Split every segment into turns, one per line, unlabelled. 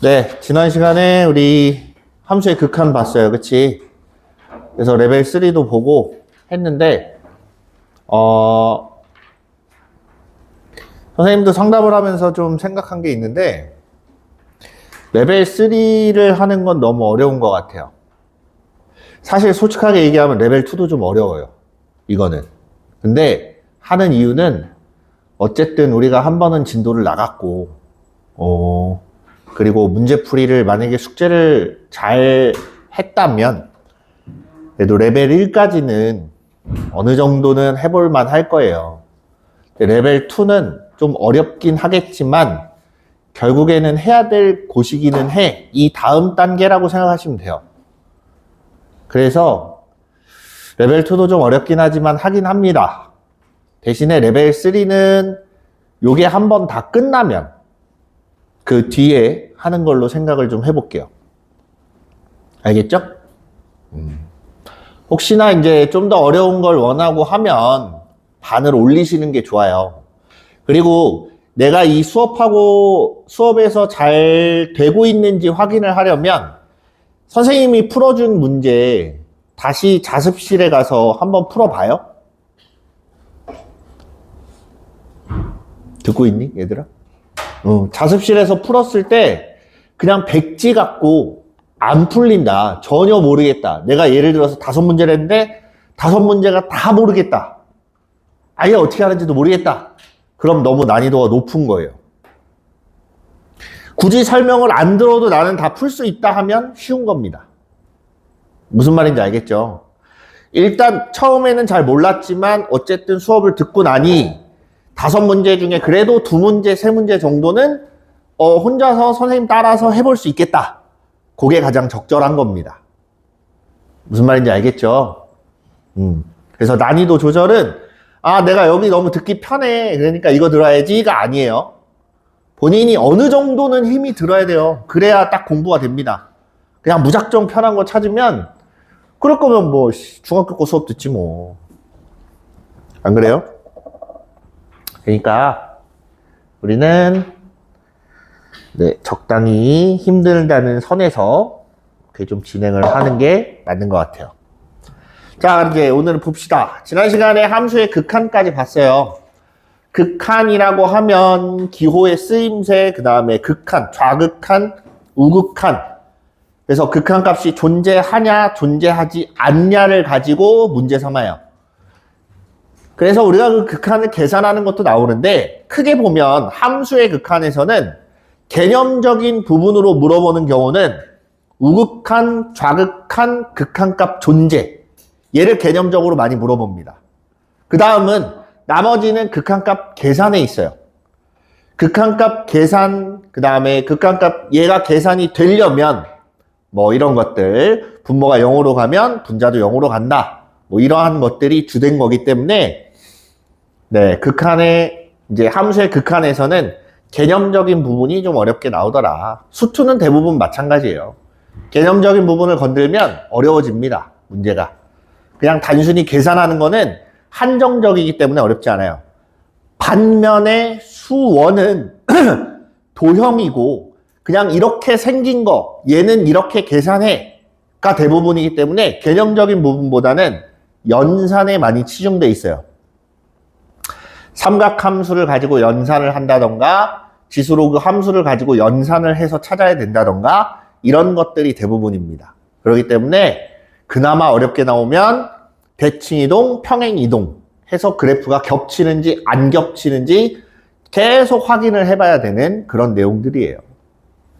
네, 지난 시간에 우리 함수의 극한 봤어요. 그치? 그래서 레벨 3도 보고 했는데, 선생님도 상담을 하면서 좀 생각한 게 있는데, 레벨 3를 하는 건 너무 어려운 것 같아요. 사실 솔직하게 얘기하면 레벨 2도 좀 어려워요. 이거는. 근데 하는 이유는 어쨌든 우리가 한 번은 진도를 나갔고, 그리고 문제풀이를 만약에 숙제를 잘 했다면, 그래도 레벨 1까지는 어느 정도는 해볼 만 할 거예요. 레벨 2는 좀 어렵긴 하겠지만, 결국에는 해야 될 곳이기는 해. 이 다음 단계라고 생각하시면 돼요. 그래서 레벨 2도 좀 어렵긴 하지만 하긴 합니다. 대신에 레벨 3는 요게 한 번 다 끝나면 그 뒤에 하는 걸로 생각을 좀 해볼게요. 알겠죠? 혹시나 이제 좀 더 어려운 걸 원하고 하면 반을 올리시는 게 좋아요. 그리고 내가 이 수업에서 잘 되고 있는지 확인을 하려면 선생님이 풀어준 문제 다시 자습실에 가서 한번 풀어봐요. 듣고 있니, 얘들아? 자습실에서 풀었을 때 그냥 백지 갖고 안 풀린다. 전혀 모르겠다. 내가 예를 들어서 5문제를 했는데 5문제가 다 모르겠다. 아예 어떻게 하는지도 모르겠다. 그럼 너무 난이도가 높은 거예요. 굳이 설명을 안 들어도 나는 다 풀 수 있다 하면 쉬운 겁니다. 무슨 말인지 알겠죠? 일단 처음에는 잘 몰랐지만 어쨌든 수업을 듣고 나니 5문제 중에 그래도 2문제, 3문제 정도는 혼자서 선생님 따라서 해볼 수 있겠다. 그게 가장 적절한 겁니다. 무슨 말인지 알겠죠? 그래서 난이도 조절은 내가 여기 너무 듣기 편해. 그러니까 이거 들어야지가 아니에요. 본인이 어느 정도는 힘이 들어야 돼요. 그래야 딱 공부가 됩니다. 그냥 무작정 편한 거 찾으면 그럴 거면 뭐 중학교 거 수업 듣지 뭐. 안 그래요? 그러니까 우리는 적당히 힘들다는 선에서 좀 진행을 하는 게 맞는 것 같아요. 자, 이제 오늘 봅시다. 지난 시간에 함수의 극한까지 봤어요. 극한이라고 하면 기호의 쓰임새, 그 다음에 극한, 좌극한, 우극한. 그래서 극한값이 존재하냐, 존재하지 않냐를 가지고 문제 삼아요. 그래서 우리가 그 극한을 계산하는 것도 나오는데 크게 보면 함수의 극한에서는 개념적인 부분으로 물어보는 경우는 우극한, 좌극한, 극한값 존재. 얘를 개념적으로 많이 물어봅니다. 그 다음은 나머지는 극한값 계산에 있어요. 극한값 계산, 그 다음에 극한값 얘가 계산이 되려면 뭐 이런 것들, 분모가 0으로 가면 분자도 0으로 간다. 뭐 이러한 것들이 주된 거기 때문에 이제 함수의 극한에서는 개념적인 부분이 좀 어렵게 나오더라. 수투는 대부분 마찬가지예요. 개념적인 부분을 건들면 어려워집니다. 문제가. 그냥 단순히 계산하는 거는 한정적이기 때문에 어렵지 않아요. 반면에 수원은 도형이고 그냥 이렇게 생긴 거 얘는 이렇게 계산해가 대부분이기 때문에 개념적인 부분보다는 연산에 많이 치중돼 있어요. 삼각함수를 가지고 연산을 한다던가 지수로 그 함수를 가지고 연산을 해서 찾아야 된다던가 이런 것들이 대부분입니다. 그렇기 때문에 그나마 어렵게 나오면 대칭이동, 평행이동 해서 그래프가 겹치는지 안 겹치는지 계속 확인을 해봐야 되는 그런 내용들이에요.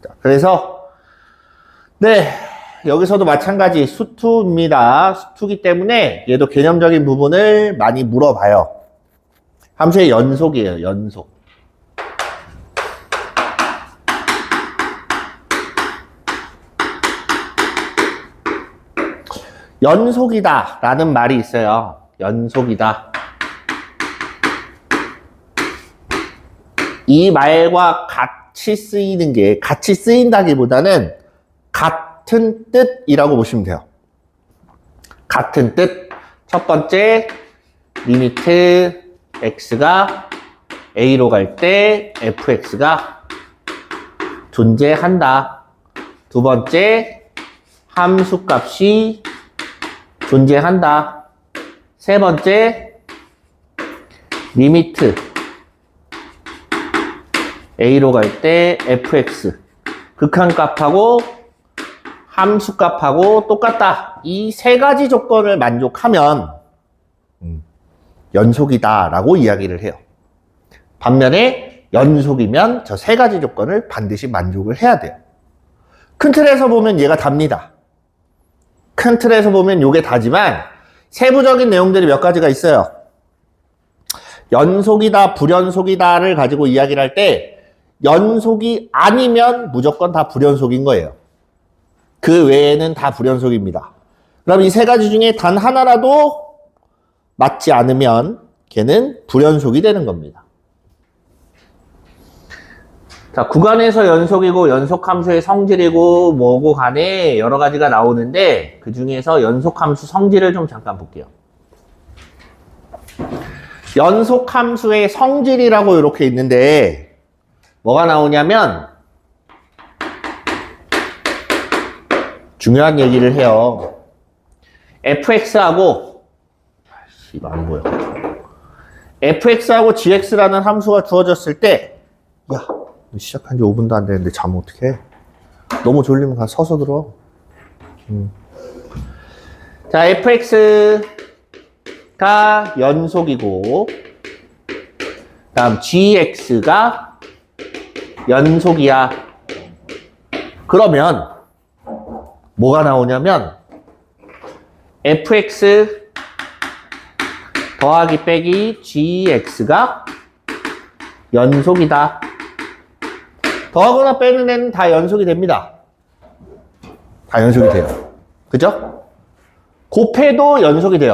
자, 그래서 여기서도 마찬가지 수투입니다. 수투기 때문에 얘도 개념적인 부분을 많이 물어봐요. 함수의 연속이에요. 연속. 연속이다 라는 말이 있어요. 연속이다. 이 말과 같이 쓰이는 게 같이 쓰인다기보다는 같은 뜻이라고 보시면 돼요. 같은 뜻. 첫 번째 리미트 x가 a로 갈 때 fx가 존재한다. 두 번째, 함수값이 존재한다. 세 번째, 리미트 a로 갈 때 fx 극한값하고 함수값하고 똑같다. 이 세 가지 조건을 만족하면 연속이다 라고 이야기를 해요. 반면에 연속이면 저 세 가지 조건을 반드시 만족을 해야 돼요. 큰 틀에서 보면 얘가 답니다. 큰 틀에서 보면 요게 다지만 세부적인 내용들이 몇 가지가 있어요. 연속이다, 불연속이다를 가지고 이야기를 할 때 연속이 아니면 무조건 다 불연속인 거예요. 그 외에는 다 불연속입니다. 그럼 이 세 가지 중에 단 하나라도 맞지 않으면 걔는 불연속이 되는 겁니다. 자, 구간에서 연속이고 연속함수의 성질이고 뭐고 간에 여러 가지가 나오는데 그 중에서 연속함수 성질을 좀 잠깐 볼게요. 연속함수의 성질이라고 이렇게 있는데 뭐가 나오냐면 중요한 얘기를 해요. fx하고 이거 안 보여. fx하고 gx라는 함수가 주어졌을 때 야, 시작한 지 5분도 안 되는데 자면 어떡해? 너무 졸리면 가 서서 들어. 자, fx가 연속이고 다음 gx가 연속이야. 그러면 뭐가 나오냐면 fx 더하기 빼기 gx가 연속이다. 더하거나 빼는 애는 다 연속이 됩니다. 다 연속이 돼요. 그죠? 곱해도 연속이 돼요.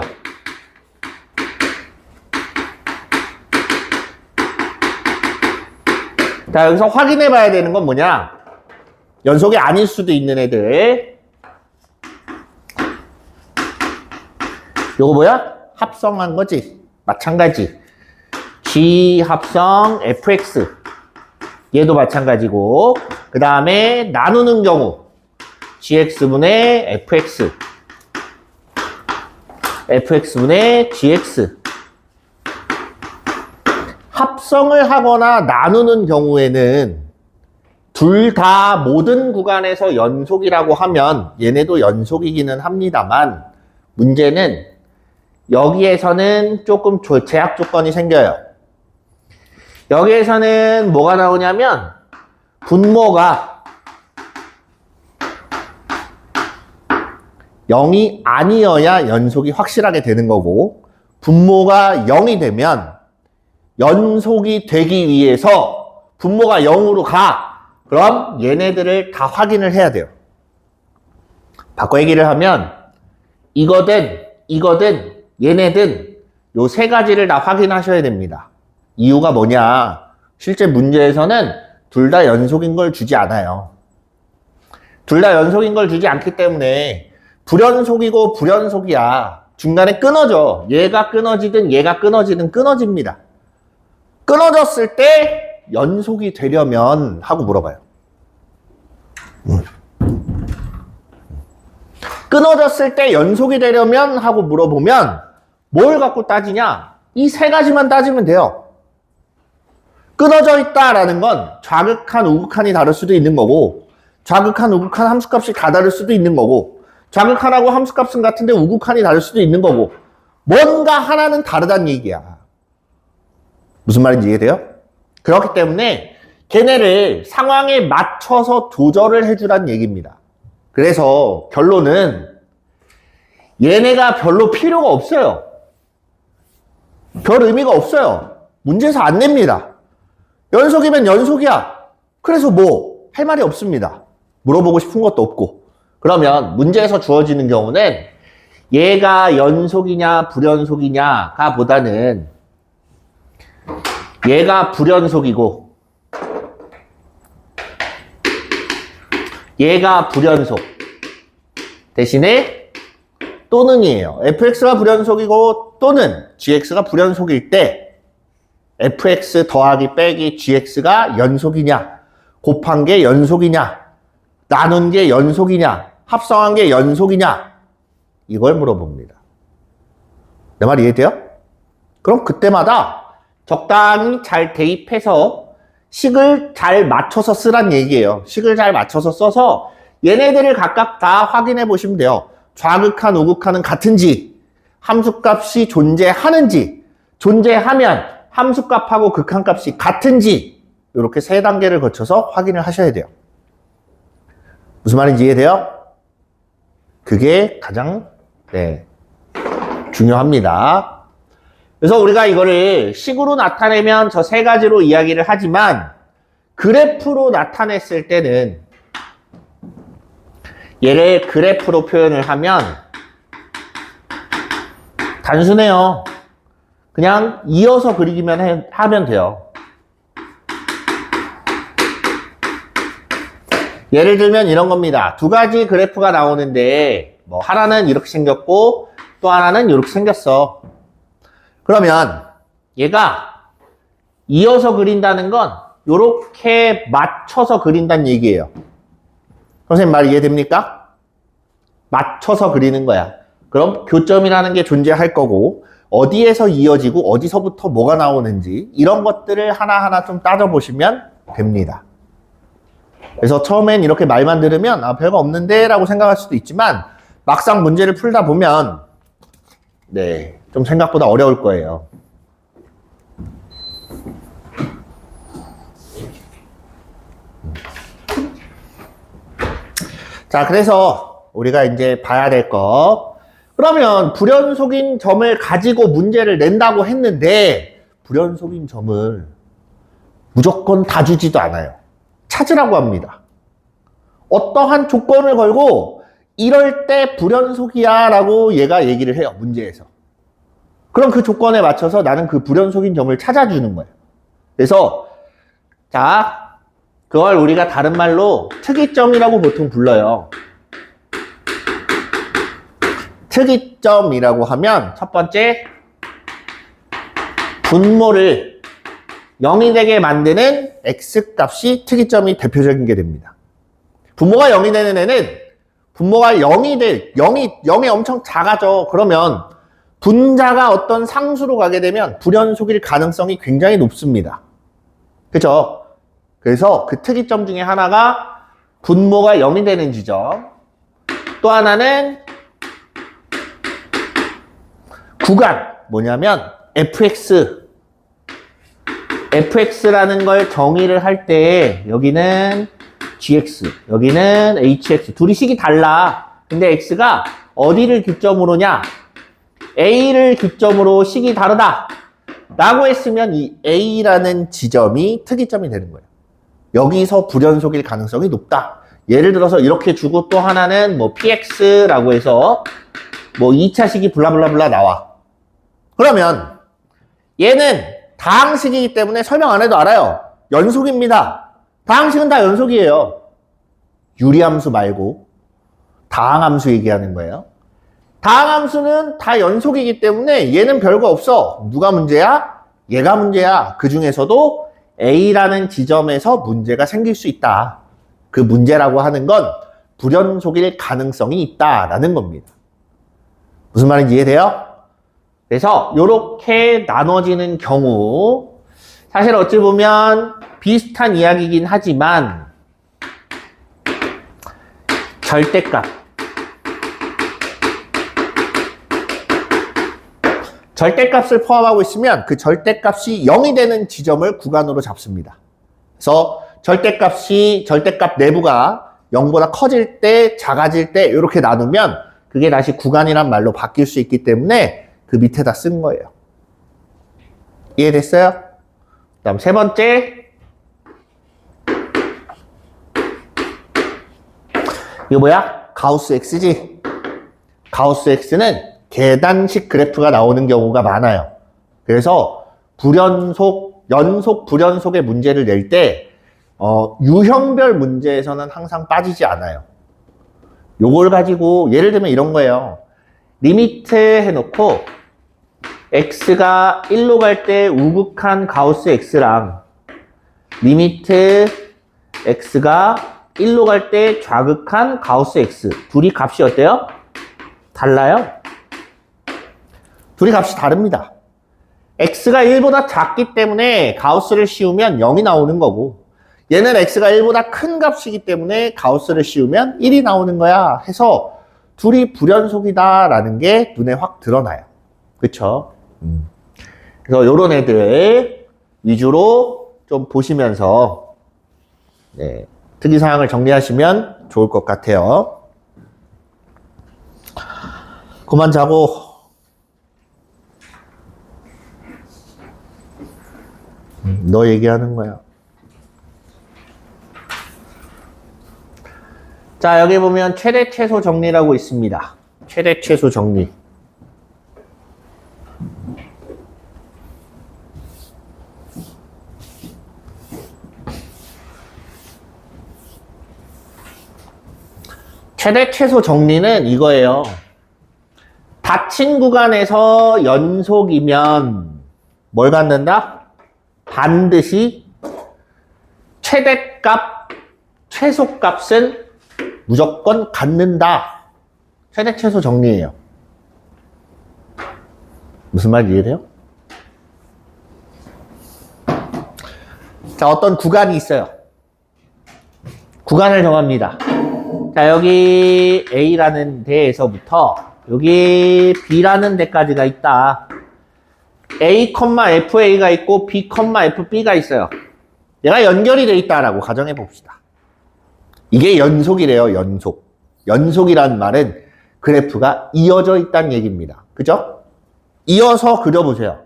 자, 여기서 확인해 봐야 되는 건 뭐냐? 연속이 아닐 수도 있는 애들. 요거 뭐야? 합성한 거지. 마찬가지. G 합성 fx. 얘도 마찬가지고. 그 다음에 나누는 경우. gx분의 fx. fx분의 gx. 합성을 하거나 나누는 경우에는 둘 다 모든 구간에서 연속이라고 하면 얘네도 연속이기는 합니다만 문제는 여기에서는 조금 제약 조건이 생겨요. 여기에서는 뭐가 나오냐면 분모가 0이 아니어야 연속이 확실하게 되는 거고 분모가 0이 되면 연속이 되기 위해서 분모가 0으로 가. 그럼 얘네들을 다 확인을 해야 돼요. 바꿔 얘기를 하면 이거든 얘네든 요 세 가지를 다 확인하셔야 됩니다. 이유가 뭐냐? 실제 문제에서는 둘 다 연속인 걸 주지 않아요. 둘 다 연속인 걸 주지 않기 때문에 불연속이고 불연속이야. 중간에 끊어져. 얘가 끊어지든 얘가 끊어지든 끊어집니다. 끊어졌을 때 연속이 되려면 하고 물어봐요. 끊어졌을 때 연속이 되려면 하고 물어보면 뭘 갖고 따지냐? 이 세 가지만 따지면 돼요. 끊어져 있다라는 건 좌극한, 우극한이 다를 수도 있는 거고 좌극한, 우극한 함수값이 다 다를 수도 있는 거고 좌극한하고 함수값은 같은데 우극한이 다를 수도 있는 거고 뭔가 하나는 다르다는 얘기야. 무슨 말인지 이해돼요? 그렇기 때문에 걔네를 상황에 맞춰서 조절을 해주란 얘기입니다. 그래서 결론은 얘네가 별로 필요가 없어요. 별 의미가 없어요. 문제에서 안 냅니다. 연속이면 연속이야. 그래서 뭐 할 말이 없습니다. 물어보고 싶은 것도 없고. 그러면 문제에서 주어지는 경우는 얘가 연속이냐 불연속이냐가 보다는 얘가 불연속이고 얘가 불연속 대신에 또는이에요. fx가 불연속이고 또는 gx가 불연속일 때 fx 더하기 빼기 gx가 연속이냐 곱한 게 연속이냐, 나눈 게 연속이냐, 합성한 게 연속이냐, 이걸 물어봅니다. 내 말 이해돼요? 그럼 그때마다 적당히 잘 대입해서 식을 잘 맞춰서 쓰란 얘기예요. 식을 잘 맞춰서 써서 얘네들을 각각 다 확인해 보시면 돼요. 좌극한, 우극한은 같은지, 함수값이 존재하는지, 존재하면 함수값하고 극한값이 같은지, 이렇게 세 단계를 거쳐서 확인을 하셔야 돼요. 무슨 말인지 이해돼요? 그게 가장 중요합니다. 그래서 우리가 이거를 식으로 나타내면 저 세 가지로 이야기를 하지만 그래프로 나타냈을 때는 얘를 그래프로 표현을 하면 단순해요. 그냥 이어서 그리기만 하면 돼요. 예를 들면 이런 겁니다. 두 가지 그래프가 나오는데 뭐 하나는 이렇게 생겼고 또 하나는 이렇게 생겼어. 그러면 얘가 이어서 그린다는 건 이렇게 맞춰서 그린다는 얘기예요. 선생님 말 이해됩니까? 맞춰서 그리는 거야. 그럼 교점이라는 게 존재할 거고 어디에서 이어지고 어디서부터 뭐가 나오는지 이런 것들을 하나하나 좀 따져보시면 됩니다. 그래서 처음엔 이렇게 말만 들으면 아, 별거 없는데 라고 생각할 수도 있지만 막상 문제를 풀다 보면 좀 생각보다 어려울 거예요. 자, 그래서 우리가 이제 봐야 될 거. 그러면 불연속인 점을 가지고 문제를 낸다고 했는데 불연속인 점을 무조건 다 주지도 않아요. 찾으라고 합니다. 어떠한 조건을 걸고 이럴 때 불연속이야 라고 얘가 얘기를 해요. 문제에서. 그럼 그 조건에 맞춰서 나는 그 불연속인 점을 찾아주는 거예요. 그래서 자, 그걸 우리가 다른 말로 특이점이라고 보통 불러요. 특이점이라고 하면 첫 번째 분모를 0이 되게 만드는 x값이 특이점이 대표적인 게 됩니다. 분모가 0이 되는 애는 분모가 0이 엄청 작아져. 그러면 분자가 어떤 상수로 가게 되면 불연속일 가능성이 굉장히 높습니다. 그죠? 그래서 그 특이점 중에 하나가 분모가 0이 되는 지점. 또 하나는 구간. 뭐냐면 fx라는 걸 정의를 할 때 여기는 gx, 여기는 hx. 둘이 식이 달라. 근데 x가 어디를 기점으로냐? a를 기점으로 식이 다르다. 라고 했으면 이 a라는 지점이 특이점이 되는 거예요. 여기서 불연속일 가능성이 높다. 예를 들어서 이렇게 주고 또 하나는 뭐 px라고 해서 뭐 2차 식이 블라블라블라 나와. 그러면 얘는 다항식이기 때문에 설명 안 해도 알아요. 연속입니다. 다항식은 다 연속이에요. 유리함수 말고 다항함수 얘기하는 거예요. 다항함수는 다 연속이기 때문에 얘는 별거 없어. 누가 문제야? 얘가 문제야. 그 중에서도 A라는 지점에서 문제가 생길 수 있다. 그 문제라고 하는 건 불연속일 가능성이 있다라는 겁니다. 무슨 말인지 이해돼요? 그래서 이렇게 나눠지는 경우 사실 어찌 보면 비슷한 이야기이긴 하지만 절대값을 포함하고 있으면 그 절대값이 0이 되는 지점을 구간으로 잡습니다. 그래서 절대값 내부가 0보다 커질 때, 작아질 때 이렇게 나누면 그게 다시 구간이란 말로 바뀔 수 있기 때문에 그 밑에다 쓴 거예요. 이해됐어요? 그다음 세 번째. 이거 뭐야? 가우스 X지? 가우스 X는 계단식 그래프가 나오는 경우가 많아요. 그래서 연속 불연속의 문제를 낼 때 유형별 문제에서는 항상 빠지지 않아요. 요걸 가지고 예를 들면 이런 거예요. 리미트 해놓고 x가 1로 갈 때 우극한 가우스 x랑 리미트 x가 1로 갈 때 좌극한 가우스 x. 둘이 값이 어때요? 달라요? 둘이 값이 다릅니다. x가 1보다 작기 때문에 가우스를 씌우면 0이 나오는 거고, 얘는 x가 1보다 큰 값이기 때문에 가우스를 씌우면 1이 나오는 거야 해서 둘이 불연속이다라는 게 눈에 확 드러나요. 그쵸? 그래서 요런 애들 위주로 좀 보시면서 네, 특이사항을 정리하시면 좋을 것 같아요. 그만 자고. 너 얘기하는 거야. 자, 여기 보면 최대 최소 정리라고 있습니다. 최대 최소 정리. 최대 최소 정리는 이거예요. 닫힌 구간에서 연속이면 뭘 갖는다? 반드시 최대값, 최소값은 무조건 갖는다. 최대 최소 정리예요. 무슨 말인지 이해돼요? 자, 어떤 구간이 있어요. 구간을 정합니다. 자, 여기 A라는 데에서부터 여기 B라는 데까지가 있다. A, FA가 있고 B, FB가 있어요. 얘가 연결이 돼 있다라고 가정해 봅시다. 이게 연속이래요, 연속. 연속이란 말은 그래프가 이어져 있다는 얘기입니다. 그죠? 이어서 그려보세요.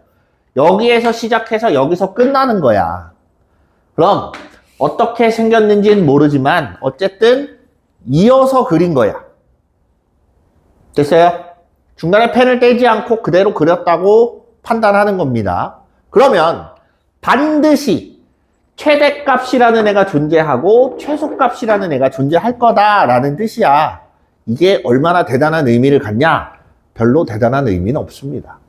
여기에서 시작해서 여기서 끝나는 거야. 그럼 어떻게 생겼는지는 모르지만 어쨌든 이어서 그린 거야. 됐어요? 중간에 펜을 떼지 않고 그대로 그렸다고 판단하는 겁니다. 그러면 반드시 최대값이라는 애가 존재하고 최소값이라는 애가 존재할 거다라는 뜻이야. 이게 얼마나 대단한 의미를 갖냐? 별로 대단한 의미는 없습니다.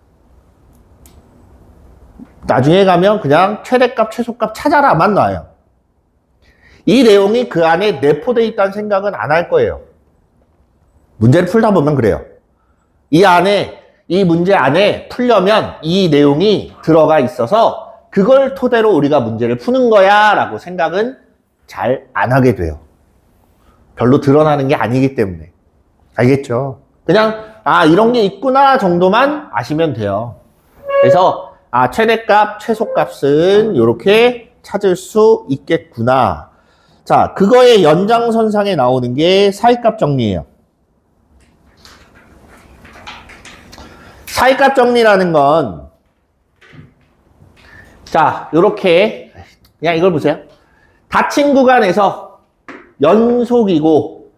나중에 가면 그냥 최대값, 최소값 찾아라만 놔요. 이 내용이 그 안에 내포되어 있다는 생각은 안 할 거예요. 문제를 풀다 보면 그래요. 이 문제 안에 풀려면 이 내용이 들어가 있어서 그걸 토대로 우리가 문제를 푸는 거야 라고 생각은 잘 안 하게 돼요. 별로 드러나는 게 아니기 때문에. 알겠죠? 그냥 이런 게 있구나 정도만 아시면 돼요. 그래서 최대값, 최소값은 이렇게 찾을 수 있겠구나. 자, 그거의 연장선상에 나오는 게 사이값 정리예요. 사이값 정리라는 건 자, 요렇게 그냥 이걸 보세요. 닫힌 구간에서 연속이고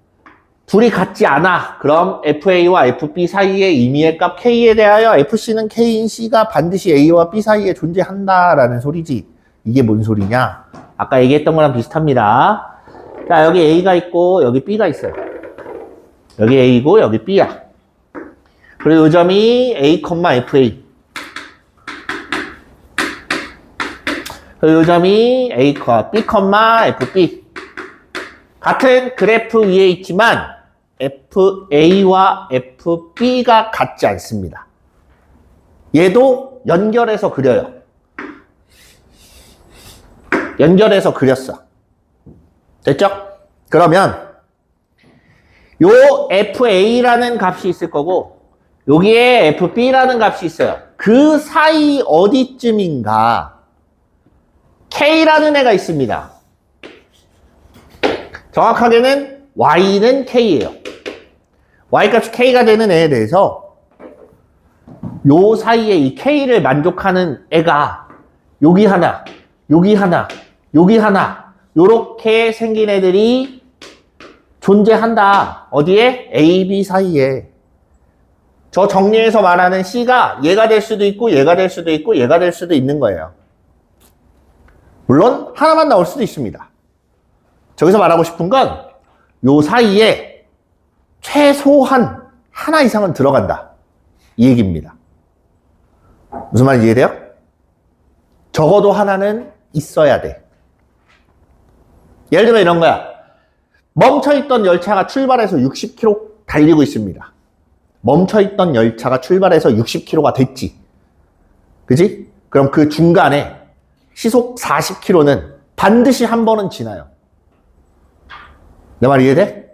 둘이 같지 않아. 그럼 FA와 FB 사이의 임의의 값 K에 대하여 FC는 K인 C가 반드시 A와 B 사이에 존재한다라는 소리지. 이게 뭔 소리냐? 아까 얘기했던 거랑 비슷합니다. 자, 여기 A가 있고 여기 B가 있어요. 여기 A고 여기 B야. 그리고 이 점이 A, FA. 그리고 이 점이 A, B, FB. 같은 그래프 위에 있지만 FA와 FB가 같지 않습니다. 얘도 연결해서 그려요. 연결해서 그렸어. 됐죠? 그러면 요 FA라는 값이 있을 거고 여기에 FB라는 값이 있어요. 그 사이 어디쯤인가 K라는 애가 있습니다. 정확하게는 Y는 K예요. Y값이 K가 되는 애에 대해서 요 사이에 이 K를 만족하는 애가 여기 하나, 여기 하나, 여기 하나 요렇게 생긴 애들이 존재한다. 어디에? A, B 사이에. 저 정리해서 말하는 C가 얘가 될 수도 있고 얘가 될 수도 있고 얘가 될 수도 있는 거예요. 물론 하나만 나올 수도 있습니다. 저기서 말하고 싶은 건 요 사이에 최소한 하나 이상은 들어간다. 이 얘기입니다. 무슨 말인지 이해돼요? 적어도 하나는 있어야 돼. 예를 들면 이런 거야. 멈춰있던 열차가 출발해서 60km 달리고 있습니다. 멈춰있던 열차가 출발해서 60km가 됐지. 그지? 그럼 그 중간에 시속 40km는 반드시 한 번은 지나요. 내 말 이해돼?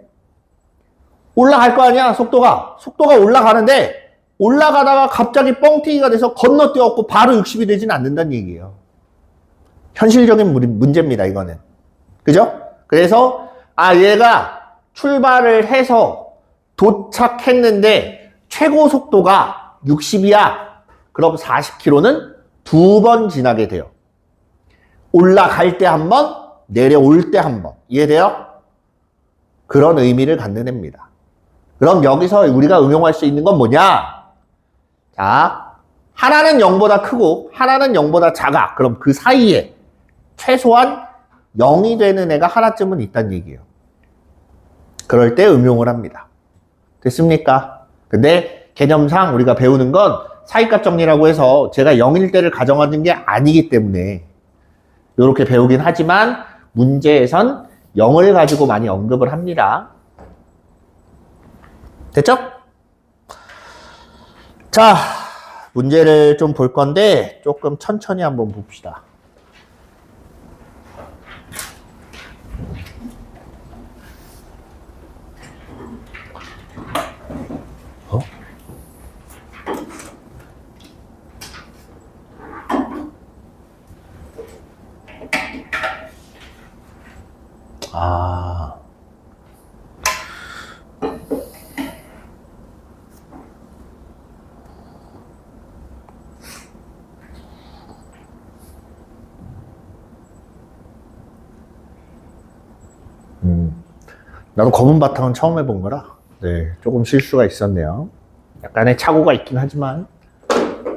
올라갈 거 아니야, 속도가. 속도가 올라가는데, 올라가다가 갑자기 뻥튀기가 돼서 건너뛰어갖고 바로 60이 되진 않는다는 얘기예요. 현실적인 문제입니다, 이거는. 그죠? 그래서, 얘가 출발을 해서 도착했는데, 최고 속도가 60이야. 그럼 40km는 두 번 지나게 돼요. 올라갈 때 한 번, 내려올 때 한 번. 이해돼요? 그런 의미를 갖는 애입니다. 그럼 여기서 우리가 응용할 수 있는 건 뭐냐? 자, 하나는 0보다 크고 하나는 0보다 작아. 그럼 그 사이에 최소한 0이 되는 애가 하나쯤은 있다는 얘기예요. 그럴 때 응용을 합니다. 됐습니까? 근데 개념상 우리가 배우는 건 사이값 정리라고 해서 제가 0일 때를 가정하는 게 아니기 때문에 이렇게 배우긴 하지만 문제에선 0을 가지고 많이 언급을 합니다. 됐죠? 자, 문제를 좀 볼 건데 조금 천천히 한번 봅시다. 나도 검은 바탕은 처음 해본 거라 네, 조금 실수가 있었네요. 약간의 착오가 있긴 하지만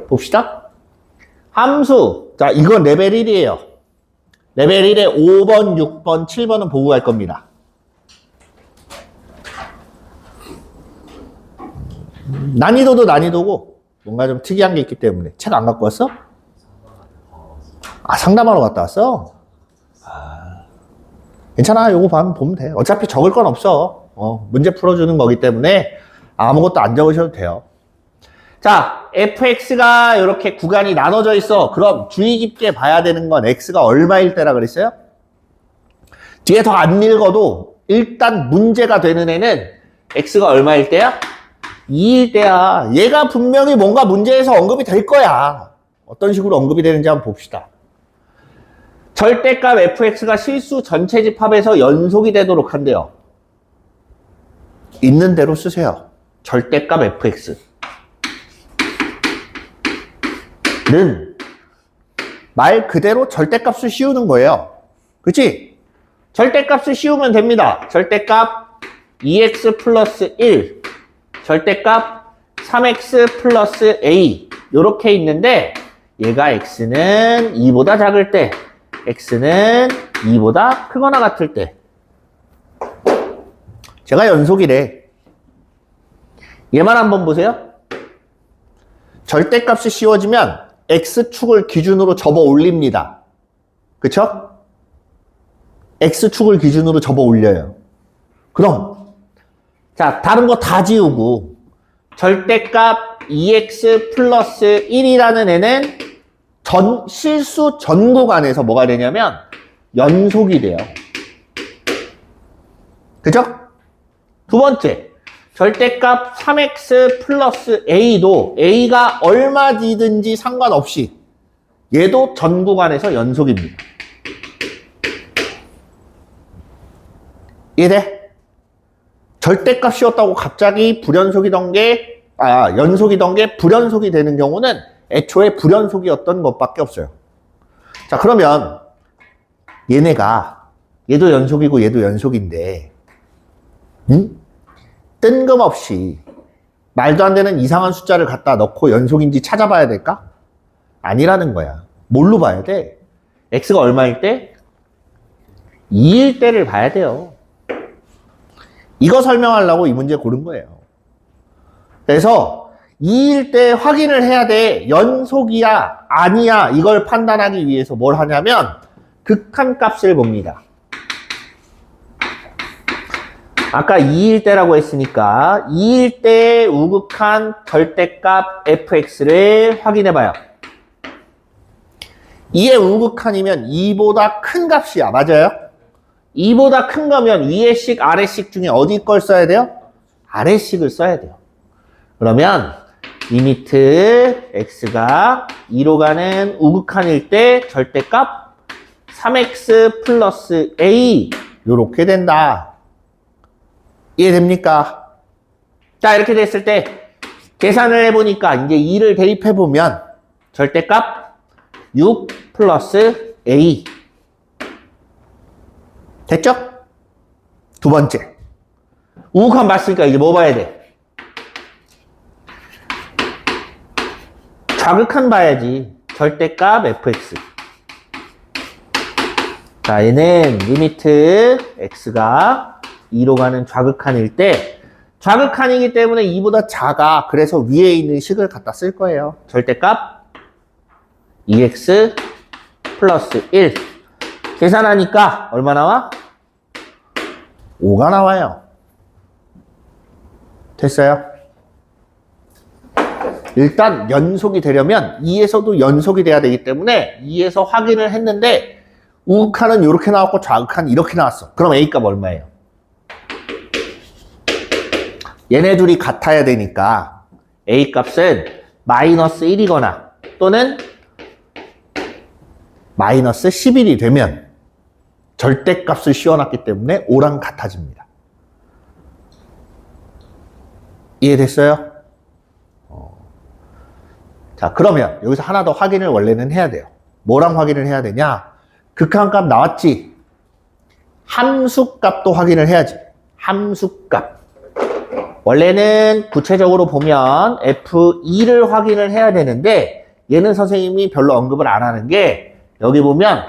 봅시다. 함수. 자, 이건 레벨 1이에요. 레벨 1에 5번, 6번, 7번은 보고 갈 겁니다. 난이도도 난이도고 뭔가 좀 특이한 게 있기 때문에. 책 안 갖고 왔어? 상담하러 갔다 왔어? 괜찮아. 요거 보면 돼. 어차피 적을 건 없어. 문제 풀어주는 거기 때문에 아무것도 안 적으셔도 돼요. 자, fx가 이렇게 구간이 나눠져 있어. 그럼 주의 깊게 봐야 되는 건 x가 얼마일 때라 그랬어요? 뒤에 더 안 읽어도 일단 문제가 되는 애는 x가 얼마일 때야? 2일 때야. 얘가 분명히 뭔가 문제에서 언급이 될 거야. 어떤 식으로 언급이 되는지 한번 봅시다. 절대값 fx가 실수 전체 집합에서 연속이 되도록 한대요. 있는 대로 쓰세요. 절대값 fx 는 말 그대로 절대값을 씌우는 거예요. 그치? 절대값을 씌우면 됩니다. 절대값 2x 플러스 1, 절대값 3x 플러스 a 이렇게 있는데 얘가 x는 2보다 작을 때, x는 2보다 크거나 같을 때. 제가 연속이래. 얘만 한번 보세요. 절대값이 씌워지면 x축을 기준으로 접어 올립니다. 그쵸? x축을 기준으로 접어 올려요. 그럼 자, 다른 거 다 지우고 절대값 2x 플러스 1이라는 애는 실수 전 구간에서 뭐가 되냐면 연속이 돼요. 그죠? 두 번째, 절대값 3x 플러스 a도 a가 얼마지든지 상관없이 얘도 전 구간에서 연속입니다. 이해돼? 절대값 씌웠다고 갑자기 불연속이던 게 연속이던 게 불연속이 되는 경우는 애초에 불연속이었던 것밖에 없어요. 자, 그러면 얘도 연속이고 얘도 연속인데 뜬금없이 말도 안 되는 이상한 숫자를 갖다 넣고 연속인지 찾아봐야 될까? 아니라는 거야. 뭘로 봐야 돼? x가 얼마일 때? 2일 때를 봐야 돼요. 이거 설명하려고 이 문제 고른 거예요. 그래서 2일 때 확인을 해야 돼. 연속이야, 아니야, 이걸 판단하기 위해서 뭘 하냐면 극한값을 봅니다. 아까 2일 때라고 했으니까 2일 때 우극한 절대값 fx를 확인해 봐요. 2의 우극한이면 2보다 큰 값이야. 맞아요? 2보다 큰 거면 위의 식, 아래 식 중에 어디 걸 써야 돼요? 아래 식을 써야 돼요. 그러면 리미트 x가 2로 가는 우극한일 때 절대값 3x 플러스 a 요렇게 된다. 이해됩니까? 자, 이렇게 됐을 때 계산을 해보니까 이제 2를 대입해보면 절대값 6 플러스 a 됐죠? 두 번째 우극한 봤으니까 이제 뭐 봐야 돼? 좌극한 봐야지. 절대값 fx. 자, 얘는 리미트 x가 2로 가는 좌극한일 때 좌극한이기 때문에 2보다 작아. 그래서 위에 있는 식을 갖다 쓸 거예요. 절대값 2x 플러스 1 계산하니까 얼마 나와? 5가 나와요. 됐어요? 일단 연속이 되려면 2에서도 연속이 돼야 되기 때문에 2에서 확인을 했는데 우극한은 이렇게 나왔고 좌극한은 이렇게 나왔어. 그럼 A값 얼마예요? 얘네 둘이 같아야 되니까 A값은 마이너스 1이거나 또는 마이너스 11이 되면 절대값을 씌워놨기 때문에 5랑 같아집니다. 이해됐어요? 자, 그러면 여기서 하나 더 확인을 원래는 해야 돼요. 뭐랑 확인을 해야 되냐? 극한값 나왔지? 함수값도 확인을 해야지. 함수값. 원래는 구체적으로 보면 F2를 확인을 해야 되는데 얘는 선생님이 별로 언급을 안 하는 게 여기 보면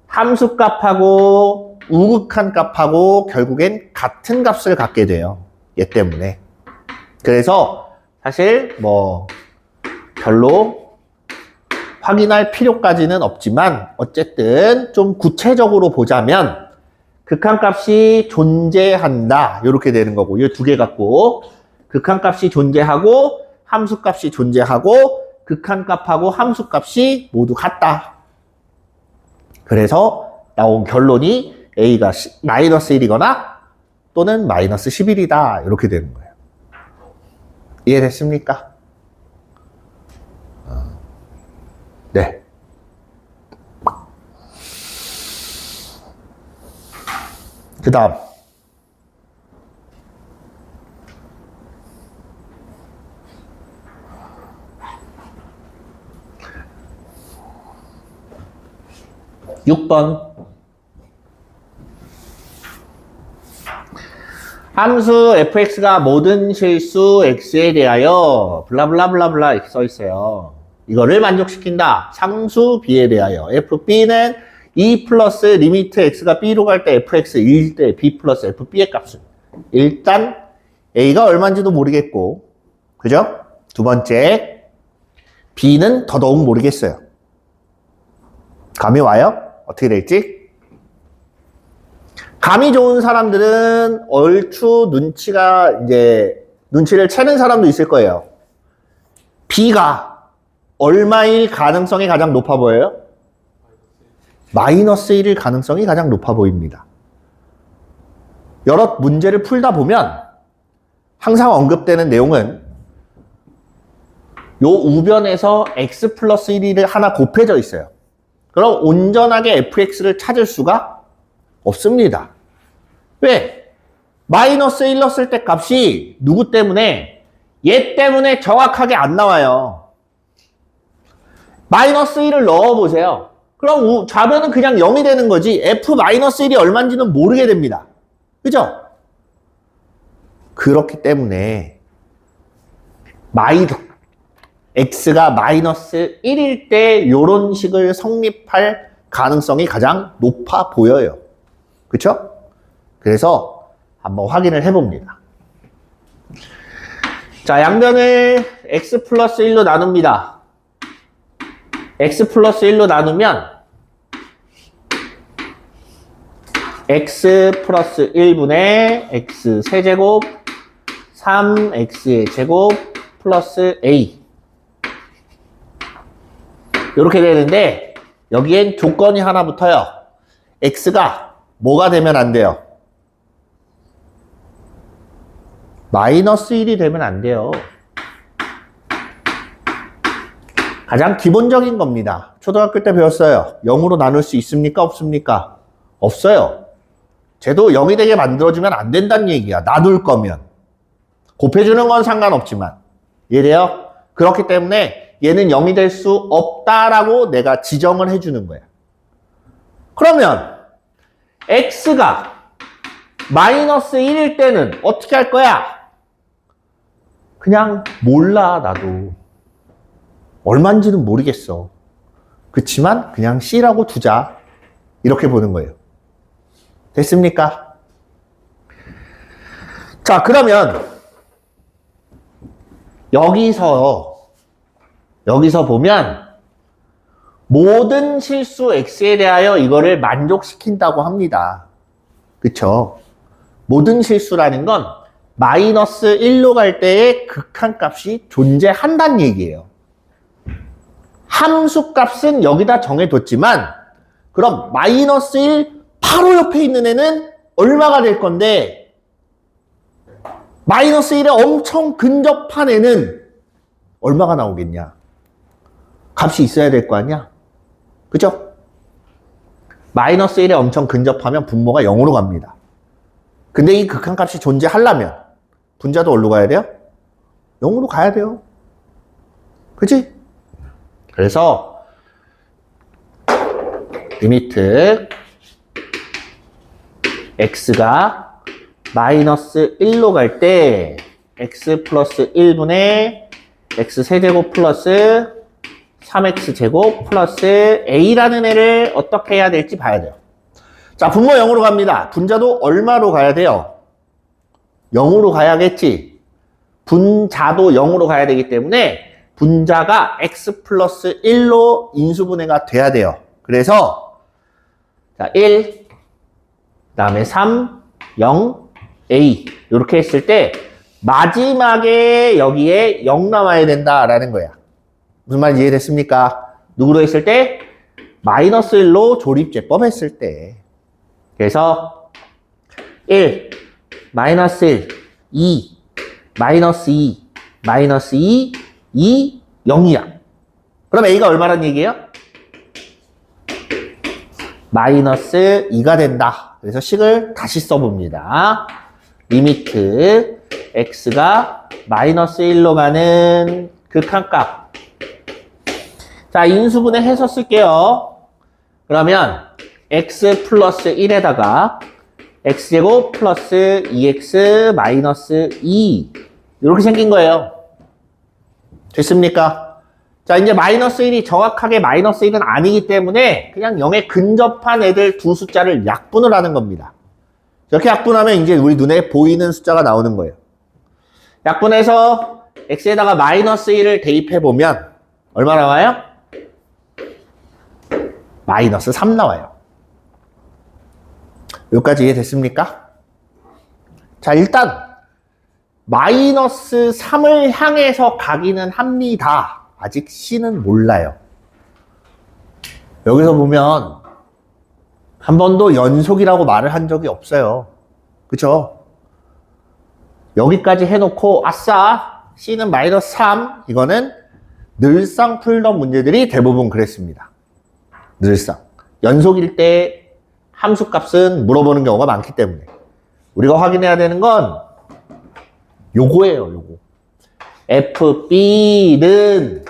함수값하고 우극한 값하고 결국엔 같은 값을 갖게 돼요. 얘 때문에. 그래서 사실 뭐 별로 확인할 필요까지는 없지만 어쨌든 좀 구체적으로 보자면 극한값이 존재한다 이렇게 되는 거고 이 두 개 갖고 극한값이 존재하고 함수값이 존재하고 극한값하고 함수값이 모두 같다. 그래서 나온 결론이 A가 마이너스 1이거나 또는 마이너스 11이다 이렇게 되는 거예요. 이해됐습니까? 네. 그 다음. (6번) 함수 fx가 모든 실수 x에 대하여 블라블라블라블라 이렇게 써 있어요. 이거를 만족시킨다. 상수 b에 대하여 fb는 2 플러스 리미트 x가 b로 갈 때 fx 1일 때 b 플러스 fb의 값은 일단 a가 얼마인지도 모르겠고 그죠? 두 번째 b는 더더욱 모르겠어요. 감이 와요? 어떻게 될지? 감이 좋은 사람들은 얼추 눈치를 채는 사람도 있을 거예요. b가 얼마일 가능성이 가장 높아 보여요? 마이너스 1일 가능성이 가장 높아 보입니다. 여러 문제를 풀다 보면 항상 언급되는 내용은 요 우변에서 x 플러스 1이 하나 곱해져 있어요. 그럼 온전하게 fx를 찾을 수가 없습니다. 왜? 마이너스 1 넣었을 때 값이 누구 때문에? 얘 때문에 정확하게 안 나와요. 마이너스 1을 넣어보세요. 그럼 좌변은 그냥 0이 되는 거지 f-1이 얼마인지는 모르게 됩니다. 그죠? 그렇기 때문에 x가 마이너스 1일 때 요런 식을 성립할 가능성이 가장 높아 보여요. 그쵸? 그래서 한번 확인을 해봅니다. 자, 양변을 x 플러스 1로 나눕니다. x 플러스 1로 나누면 x 플러스 1분의 x 세제곱 3x의 제곱 플러스 a 이렇게 되는데 여기엔 조건이 하나 붙어요. x가 뭐가 되면 안 돼요? 마이너스 1이 되면 안 돼요. 가장 기본적인 겁니다. 초등학교 때 배웠어요. 0으로 나눌 수 있습니까? 없습니까? 없어요. 쟤도 0이 되게 만들어주면 안 된다는 얘기야. 나눌 거면. 곱해주는 건 상관없지만. 이해돼요? 그렇기 때문에 얘는 0이 될 수 없다라고 내가 지정을 해주는 거야. 그러면 x가 마이너스 1일 때는 어떻게 할 거야? 그냥 몰라, 나도. 얼마인지는 모르겠어. 그치만 그냥 C라고 두자. 이렇게 보는 거예요. 됐습니까? 자, 그러면 여기서 보면 모든 실수 x에 대하여 이거를 만족시킨다고 합니다. 그쵸? 모든 실수라는 건 마이너스 1로 갈 때의 극한값이 존재한다는 얘기예요. 함수값은 여기다 정해뒀지만 그럼 마이너스 1 바로 옆에 있는 애는 얼마가 될 건데 마이너스 1에 엄청 근접한 애는 얼마가 나오겠냐? 값이 있어야 될 거 아니야? 그죠? 마이너스 1에 엄청 근접하면 분모가 0으로 갑니다. 근데 이 극한값이 존재하려면 분자도 어디로 가야 돼요? 0으로 가야 돼요. 그치? 그래서 리미트 x가 마이너스 1로 갈 때 x 플러스 1분의 x 세제곱 플러스 3x 제곱 플러스 a라는 애를 어떻게 해야 될지 봐야 돼요. 자, 분모 0으로 갑니다. 분자도 얼마로 가야 돼요? 0으로 가야겠지. 분자도 0으로 가야 되기 때문에 분자가 x 플러스 1로 인수분해가 돼야 돼요. 그래서 자, 1, 그 다음에 3, 0, a 이렇게 했을 때 마지막에 여기에 0 남아야 된다라는 거야. 무슨 말인지 이해됐습니까? 누구로 했을 때? 마이너스 1로 조립제법 했을 때. 그래서 1, 마이너스 1, 2, 마이너스 2, 마이너스 2, 2, 0이야. 그럼 a가 얼마란 얘기예요? 마이너스 2가 된다. 그래서 식을 다시 써봅니다. 리미트 x가 마이너스 1로 가는 극한값. 자, 인수분해 해서 쓸게요. 그러면 x 플러스 1에다가 x제곱 플러스 2x 마이너스 2 이렇게 생긴 거예요. 됐습니까? 자, 이제 마이너스 1이 정확하게 마이너스 1은 아니기 때문에 그냥 0에 근접한 애들 두 숫자를 약분을 하는 겁니다. 이렇게 약분하면 이제 우리 눈에 보이는 숫자가 나오는 거예요. 약분해서 x에다가 마이너스 1을 대입해보면 얼마 나와요? 마이너스 3 나와요. 여기까지 이해됐습니까? 자, 일단 마이너스 3을 향해서 가기는 합니다. 아직 C는 몰라요. 여기서 보면 한 번도 연속이라고 말을 한 적이 없어요. 그쵸? 여기까지 해놓고 아싸 C는 마이너스 3 이거는 늘상 풀던 문제들이 대부분 그랬습니다. 늘상 연속일 때 함수값은 물어보는 경우가 많기 때문에 우리가 확인해야 되는 건 요거예요. 요거 FB는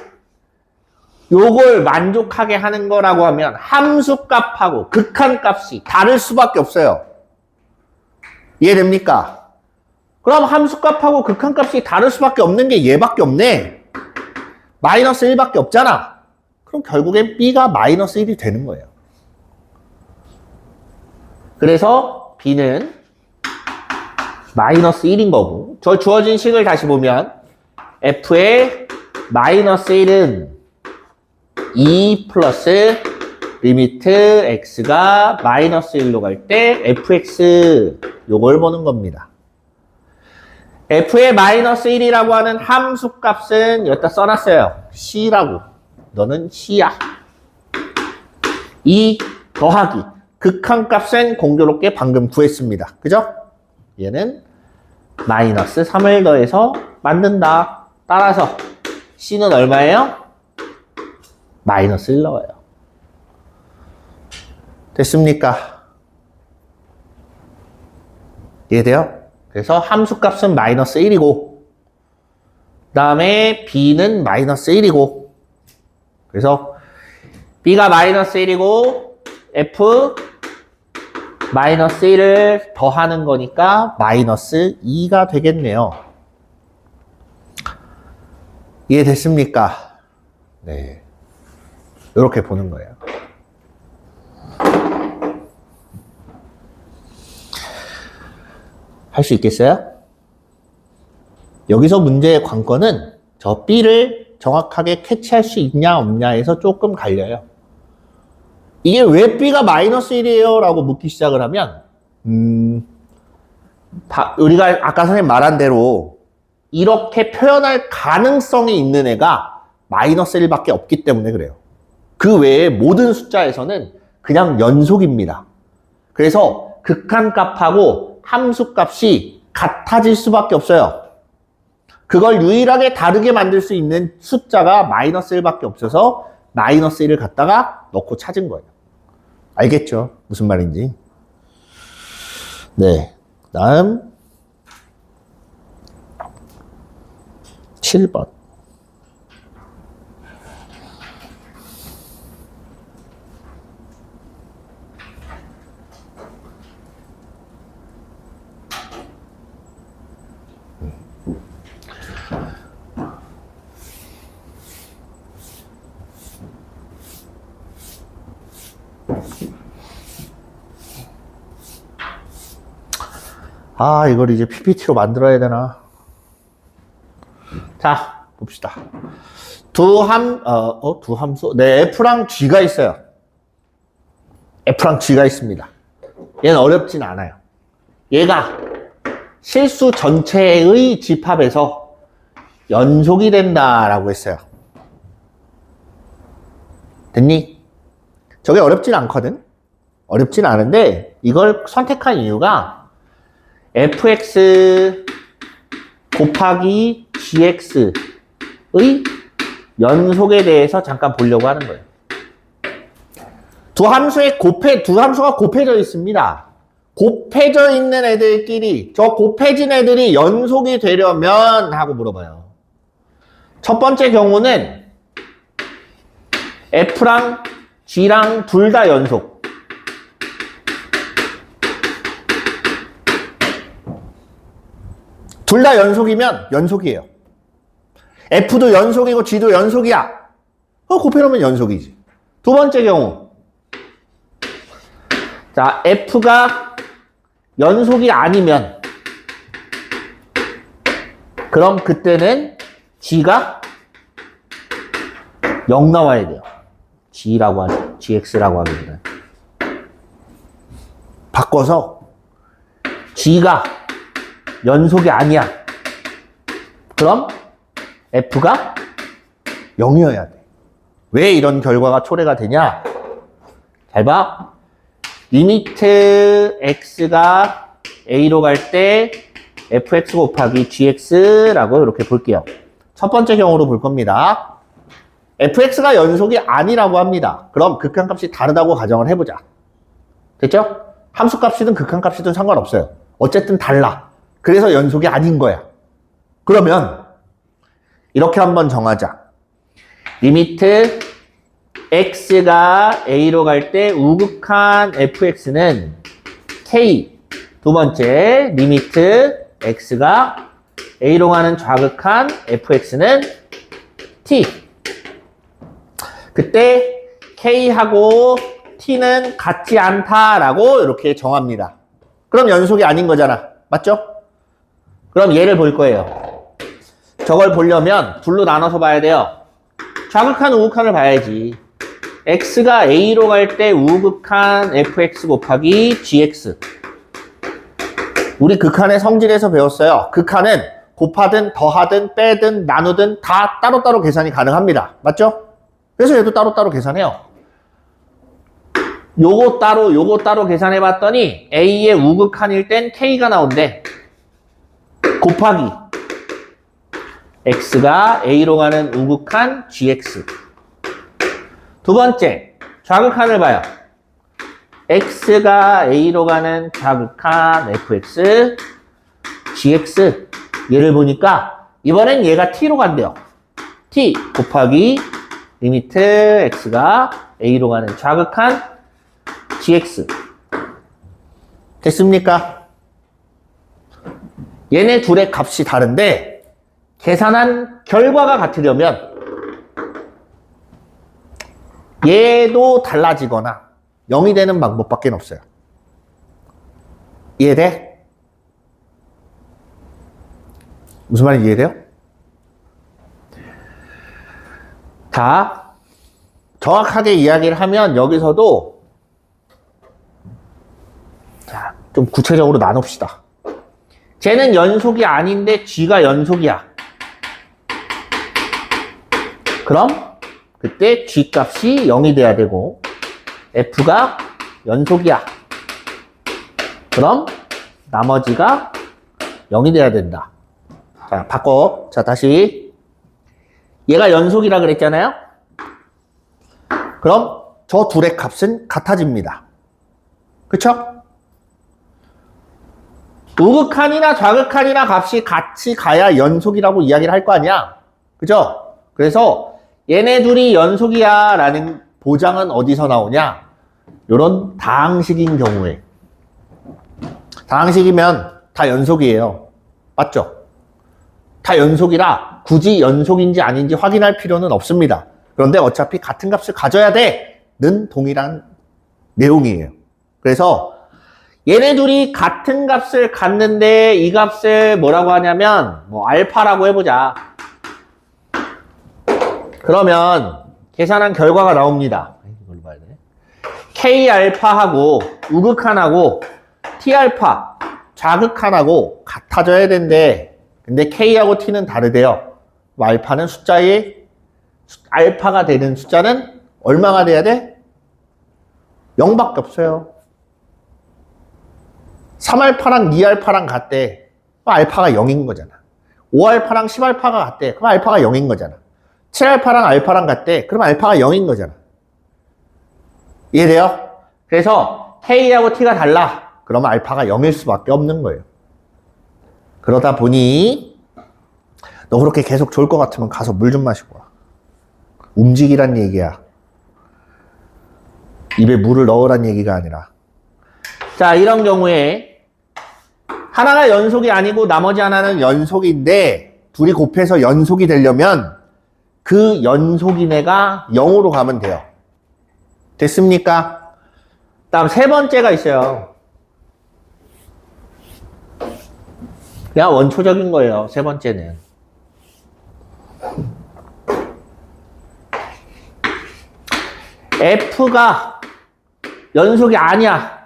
요걸 만족하게 하는 거라고 하면 함수값하고 극한값이 다를 수밖에 없어요. 이해됩니까? 그럼 함수값하고 극한값이 다를 수밖에 없는 게 얘밖에 없네. 마이너스 1밖에 없잖아. 그럼 결국엔 B가 마이너스 1이 되는 거예요. 그래서 B는 마이너스 1인 거고 저 주어진 식을 다시 보면 F의 마이너스 1은 2 플러스 리미트 x가 마이너스 1로 갈 때 fx 요걸 보는 겁니다. f의 마이너스 1이라고 하는 함수 값은 여기다 써놨어요. c라고. 너는 c야. 이 더하기. 극한값은 공교롭게 방금 구했습니다. 그죠? 얘는 마이너스 3을 더해서 만든다. 따라서 c는 얼마예요? 마이너스 1 나와요. 됐습니까? 이해돼요? 그래서 함수값은 마이너스 1이고 그 다음에 b는 마이너스 1이고 그래서 b가 마이너스 1이고 f 마이너스 1을 더하는 거니까 마이너스 2가 되겠네요. 이해됐습니까? 네. 이렇게 보는 거예요. 할 수 있겠어요? 여기서 문제의 관건은 저 B를 정확하게 캐치할 수 있냐 없냐에서 조금 갈려요. 이게 왜 B가 마이너스 1이에요? 라고 묻기 시작을 하면 우리가 아까 선생님 말한 대로 이렇게 표현할 가능성이 있는 애가 마이너스 1밖에 없기 때문에 그래요. 그 외에 모든 숫자에서는 그냥 연속입니다. 그래서 극한값하고 함수값이 같아질 수밖에 없어요. 그걸 유일하게 다르게 만들 수 있는 숫자가 마이너스 1밖에 없어서 마이너스 1을 갖다가 넣고 찾은 거예요. 알겠죠? 무슨 말인지. 네. 다음 7번. 아, 이걸 이제 PPT로 만들어야 되나? 자, 봅시다. 두 함수. 네, F랑 G가 있어요. F랑 G가 있습니다. 얘는 어렵진 않아요. 얘가 실수 전체의 집합에서 연속이 된다라고 했어요. 됐니? 저게 어렵진 않거든? 어렵진 않은데 이걸 선택한 이유가 fx 곱하기 gx의 연속에 대해서 잠깐 보려고 하는 거예요. 두 함수가 곱해져 있습니다. 곱해져 있는 애들끼리, 저 곱해진 애들이 연속이 되려면 하고 물어봐요. 첫 번째 경우는 f랑 g랑 둘 다 연속. 둘 다 연속이면 연속이에요. F도 연속이고 G도 연속이야. 곱해놓으면 연속이지. 두 번째 경우. 자, F가 연속이 아니면 그럼 그때는 G가 0 나와야 돼요. G라고 하죠. GX라고 하기보다는. 바꿔서 G가 연속이 아니야. 그럼 F가 0이어야 돼. 왜 이런 결과가 초래가 되냐? 잘 봐. 리미트 x가 a로 갈 때 fx 곱하기 gx라고 이렇게 볼게요. 첫 번째 경우로 볼 겁니다. fx가 연속이 아니라고 합니다. 그럼 극한값이 다르다고 가정을 해보자. 됐죠? 함수값이든 극한값이든 상관없어요. 어쨌든 달라. 그래서 연속이 아닌 거야. 그러면 이렇게 한번 정하자. 리미트 x가 a로 갈 때 우극한 fx는 k. 두 번째 리미트 x가 a로 가는 좌극한 fx는 t. 그때 k하고 t는 같지 않다라고 이렇게 정합니다. 그럼 연속이 아닌 거잖아. 맞죠? 그럼 얘를 볼 거예요. 저걸 보려면 둘로 나눠서 봐야 돼요. 좌극한, 우극한을 봐야지. x가 a로 갈 때 우극한 fx 곱하기 gx. 우리 극한의 성질에서 배웠어요. 극한은 곱하든 더하든 빼든 나누든 다 따로따로 계산이 가능합니다. 맞죠? 그래서 얘도 따로따로 계산해요. 요거 따로 계산해 봤더니 a의 우극한일 땐 k가 나온대. 곱하기 x가 a로 가는 우극한 gx. 두 번째, 좌극한을 봐요. x가 a로 가는 좌극한 fx, gx. 얘를 보니까 이번엔 얘가 t로 간대요. t 곱하기 리미트 x가 a로 가는 좌극한 gx. 됐습니까? 얘네 둘의 값이 다른데 계산한 결과가 같으려면 얘도 달라지거나 0이 되는 방법밖에 없어요. 이해돼? 무슨 말인지 이해돼요? 자, 정확하게 이야기를 하면 여기서도 자, 좀 구체적으로 나눕시다. 쟤는 연속이 아닌데 G가 연속이야. 그럼 그때 G 값이 0이 돼야 되고 F가 연속이야. 그럼 나머지가 0이 돼야 된다. 자, 바꿔. 자, 다시. 얘가 연속이라 그랬잖아요? 그럼 저 둘의 값은 같아집니다. 그쵸? 우극한이나 좌극한이나 값이 같이 가야 연속이라고 이야기를 할 거 아니야? 그죠? 그래서 얘네 둘이 연속이야 라는 보장은 어디서 나오냐? 요런 다항식인 경우에. 다항식이면 다 연속이에요. 맞죠? 다 연속이라 굳이 연속인지 아닌지 확인할 필요는 없습니다. 그런데 어차피 같은 값을 가져야 돼!는 동일한 내용이에요. 그래서 얘네 둘이 같은 값을 갖는데 이 값을 뭐라고 하냐면 뭐 알파라고 해보자. 그러면 계산한 결과가 나옵니다. 이걸로 봐야 돼. K 알파하고 우극한하고 T 알파 좌극한하고 같아져야 된대. 근데 K하고 T는 다르대요. 알파는 숫자의 알파가 되는 숫자는 얼마가 돼야 돼? 0밖에 없어요. 3알파랑 2알파랑 같대. 그럼 알파가 0인 거잖아. 5알파랑 10알파가 같대. 그럼 알파가 0인 거잖아. 7알파랑 알파랑 같대. 그럼 알파가 0인 거잖아. 이해돼요? 그래서 K하고 T가 달라. 그러면 알파가 0일 수밖에 없는 거예요. 그러다 보니 너 그렇게 계속 좋을 것 같으면 가서 물 좀 마시고 와. 움직이란 얘기야. 입에 물을 넣으란 얘기가 아니라. 자, 이런 경우에 하나가 연속이 아니고 나머지 하나는 연속인데 둘이 곱해서 연속이 되려면 그 연속인 애가 0으로 가면 돼요. 됐습니까? 다음 세 번째가 있어요. 그냥 원초적인 거예요. 세 번째는. F가 연속이 아니야.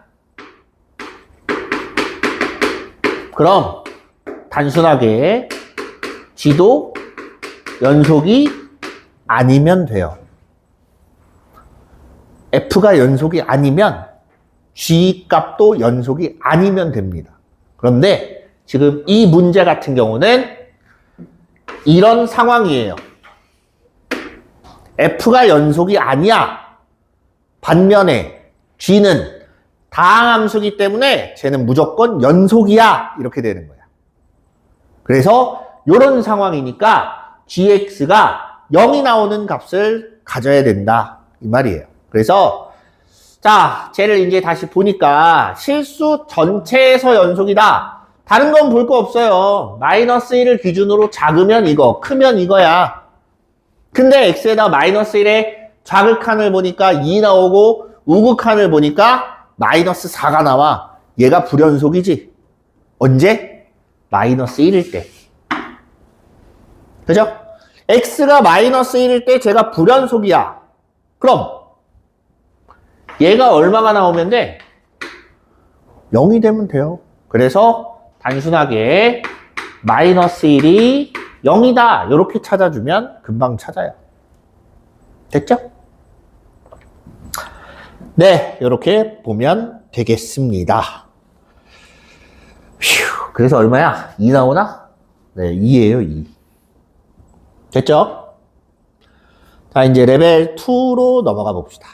그럼 단순하게 G도 연속이 아니면 돼요. F가 연속이 아니면 G 값도 연속이 아니면 됩니다. 그런데 지금 이 문제 같은 경우는 이런 상황이에요. F가 연속이 아니야. 반면에 G는 다항함수기 때문에 쟤는 무조건 연속이야. 이렇게 되는 거야. 그래서 이런 상황이니까 GX가 0이 나오는 값을 가져야 된다. 이 말이에요. 그래서 자, 쟤를 이제 다시 보니까 실수 전체에서 연속이다. 다른 건 볼 거 없어요. 마이너스 1을 기준으로 작으면 이거, 크면 이거야. 근데 x에다 마이너스 1에 좌극한을 보니까 2 나오고 우극한을 보니까 마이너스 4가 나와. 얘가 불연속이지. 언제? 마이너스 1일 때. 그죠? x가 마이너스 1일 때 제가 불연속이야. 그럼 얘가 얼마가 나오면 돼? 0이 되면 돼요. 그래서 단순하게 마이너스 1이 0이다. 이렇게 찾아주면 금방 찾아요. 됐죠? 네, 이렇게 보면 되겠습니다. 휴, 그래서 얼마야? 2 나오나? 네, 2예요, 2. 됐죠? 자, 이제 레벨 2로 넘어가 봅시다.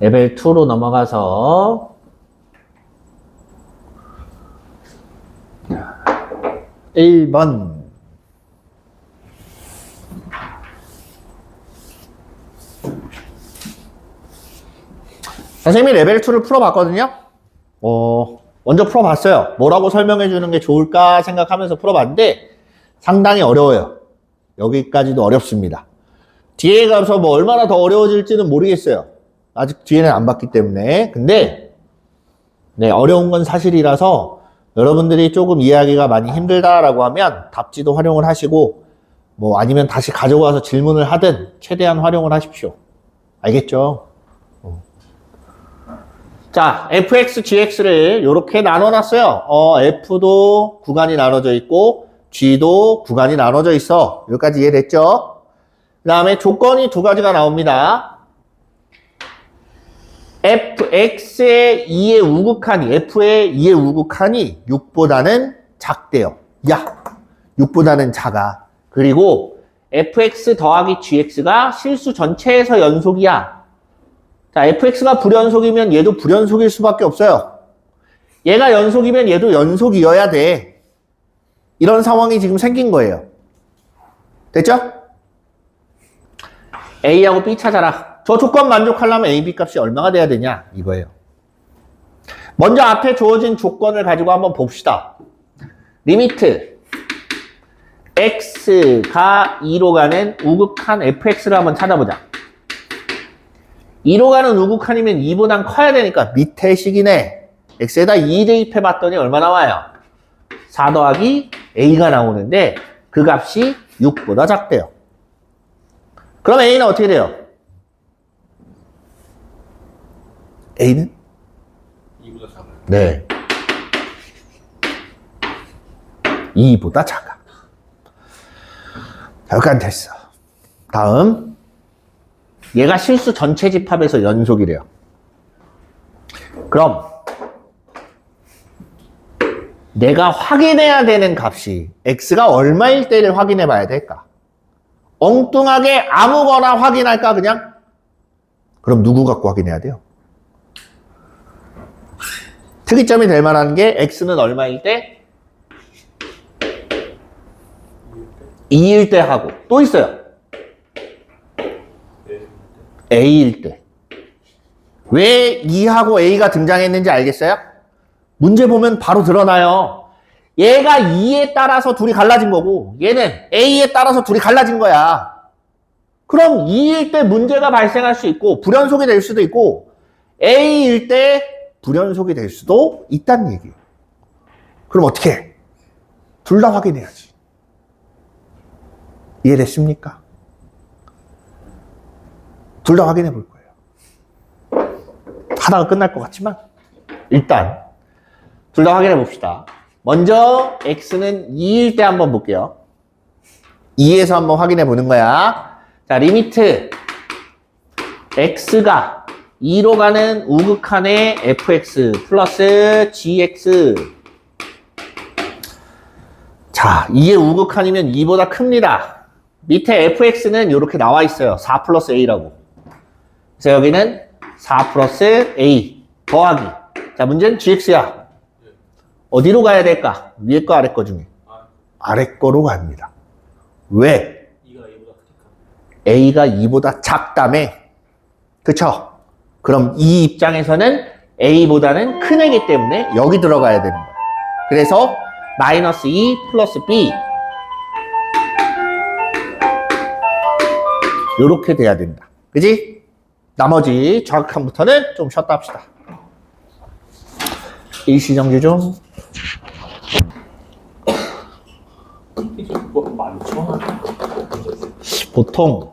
레벨 2로 넘어가서 1번 선생님이 레벨 2를 풀어봤거든요. 먼저 풀어봤어요. 뭐라고 설명해 주는 게 좋을까 생각하면서 풀어봤는데 상당히 어려워요. 여기까지도 어렵습니다. 뒤에 가서 뭐 얼마나 더 어려워질지는 모르겠어요. 아직 뒤에는 안 봤기 때문에. 근데 네, 어려운 건 사실이라서 여러분들이 조금 이해하기가 많이 힘들다라고 하면 답지도 활용을 하시고 뭐 아니면 다시 가져와서 질문을 하든 최대한 활용을 하십시오. 알겠죠? 자, fx, gx를 이렇게 나눠놨어요. f도 구간이 나눠져 있고 g도 구간이 나눠져 있어. 여기까지 이해됐죠? 그 다음에 조건이 두 가지가 나옵니다. fx의 2의 우극한이, f의 2의 우극한이 6보다는 작대요. 야, 6보다는 작아. 그리고 fx 더하기 gx가 실수 전체에서 연속이야. 자, fx가 불연속이면 얘도 불연속일 수밖에 없어요. 얘가 연속이면 얘도 연속이어야 돼. 이런 상황이 지금 생긴 거예요. 됐죠? A하고 B 찾아라. 저 조건 만족하려면 A, B 값이 얼마가 돼야 되냐? 이거예요. 먼저 앞에 주어진 조건을 가지고 한번 봅시다. 리미트 x가 2로 가는 우극한 fx를 한번 찾아보자. 2로 가는 우극한이면 2보단 커야 되니까 밑에 식이네. x에다 2 대입해 봤더니 얼마 나와요? 4 더하기 a가 나오는데 그 값이 6보다 작대요. 그럼 a는 어떻게 돼요? a는?
2보다 작아요.
네. 2보다 작아. 자, 여기까지 됐어. 다음. 얘가 실수 전체 집합에서 연속이래요. 그럼 내가 확인해야 되는 값이 x가 얼마일 때를 확인해 봐야 될까? 엉뚱하게 아무거나 확인할까 그냥? 그럼 누구 갖고 확인해야 돼요? 특이점이 될 만한 게 x는 얼마일 때? 2일 때 하고 또 있어요. A일 때. 왜 2하고 A가 등장했는지 알겠어요? 문제 보면 바로 드러나요. 얘가 2에 따라서 둘이 갈라진 거고 얘는 A에 따라서 둘이 갈라진 거야. 그럼 2일 때 문제가 발생할 수 있고 불연속이 될 수도 있고 A일 때 불연속이 될 수도 있다는 얘기예요. 그럼 어떻게 해? 둘 다 확인해야지. 이해됐습니까? 둘 다 확인해 볼 거예요. 하다가 끝날 것 같지만 일단 둘 다 확인해 봅시다. 먼저 x는 2일 때 한번 볼게요. 2에서 한번 확인해 보는 거야. 자, 리미트 x가 2로 가는 우극한의 fx 플러스 gx. 자, 2의 우극한이면 2보다 큽니다. 밑에 fx는 이렇게 나와 있어요. 4 플러스 a라고. 그래서 여기는 4 플러스 a 더하기. 자, 문제는 gx야. 어디로 가야 될까? 위에 거 아래 거 중에. 아래 거로 갑니다. 왜?
2가 a보다 크니까.
a가 2보다 작다며. 그쵸? 그럼 이 입장에서는 a보다는 큰 애기 때문에 여기 들어가야 되는 거야. 그래서 마이너스 2 플러스 b 요렇게 돼야 된다. 그지? 나머지 정확함부터는 좀 쉬었다 합시다. 일시정지 중.
이거 많죠?
보통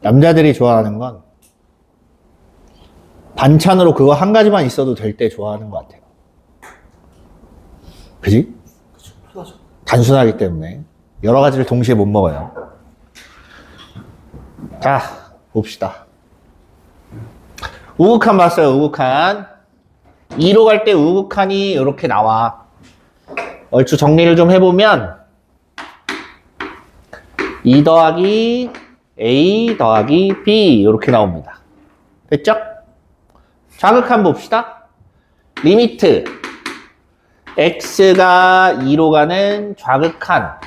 남자들이 좋아하는 건 반찬으로 그거 한 가지만 있어도 될 때 좋아하는 것 같아요. 그지?
그쵸, 편하죠.
단순하기 때문에 여러 가지를 동시에 못 먹어요. 자, 봅시다. 우극한 봤어요, 우극한. 2로 갈 때 우극한이 이렇게 나와. 얼추 정리를 좀 해보면 2 더하기 A 더하기 B 이렇게 나옵니다. 됐죠? 좌극한 봅시다. 리미트 x가 2로 가는 좌극한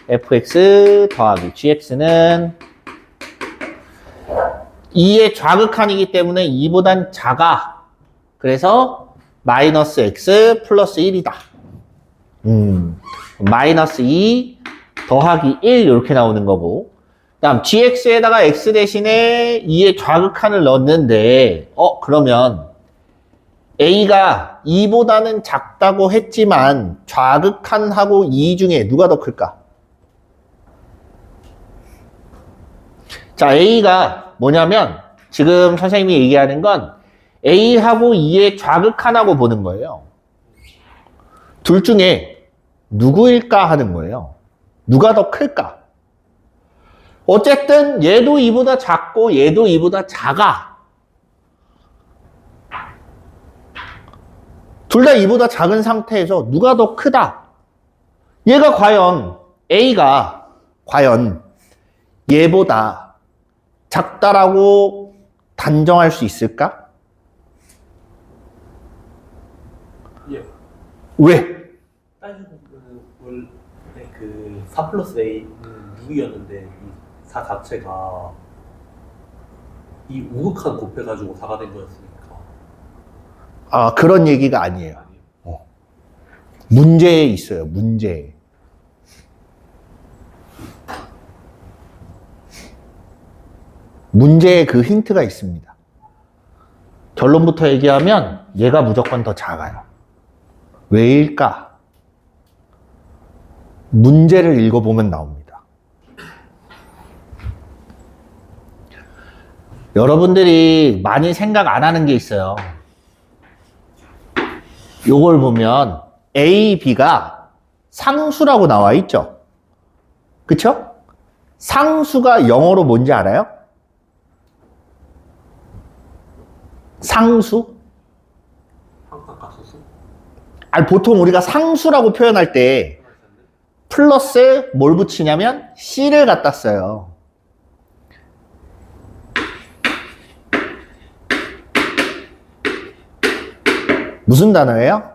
fx 더하기 gx는 2의 좌극한이기 때문에 2보단 작아. 그래서 마이너스 x 플러스 1이다. 마이너스 2 더하기 1 이렇게 나오는 거고, 그 다음 gx에다가 x 대신에 2의 좌극한을 넣었는데 그러면 a가 2보다는 작다고 했지만 좌극한하고 2 중에 누가 더 클까? 자, a가 뭐냐면 지금 선생님이 얘기하는 건 a하고 2의 좌극한하고 보는 거예요. 둘 중에 누구일까 하는 거예요. 누가 더 클까? 어쨌든 얘도 2보다 작고 얘도 2보다 작아. 둘 다 2보다 작은 상태에서 누가 더 크다? 얘가 과연 A가 과연 얘보다 작다라고 단정할 수 있을까?
예.
왜?
따지고 보면 원래 그 4 플러스 A는 6이었는데 이 4 자체가 이 우극한 곱해가지고 4가 된 거였으니까.
아, 그런 얘기가 아니에요. 문제에 있어요, 문제에. 문제에 그 힌트가 있습니다. 결론부터 얘기하면 얘가 무조건 더 작아요. 왜일까? 문제를 읽어보면 나옵니다. 여러분들이 많이 생각 안 하는 게 있어요. 요걸 보면 A, B가 상수라고 나와 있죠? 그쵸? 상수가 영어로 뭔지 알아요? 상수?
항상가소수?
아니, 보통 우리가 상수라고 표현할 때 플러스 뭘 붙이냐면 C를 갖다 써요. 무슨 단어예요?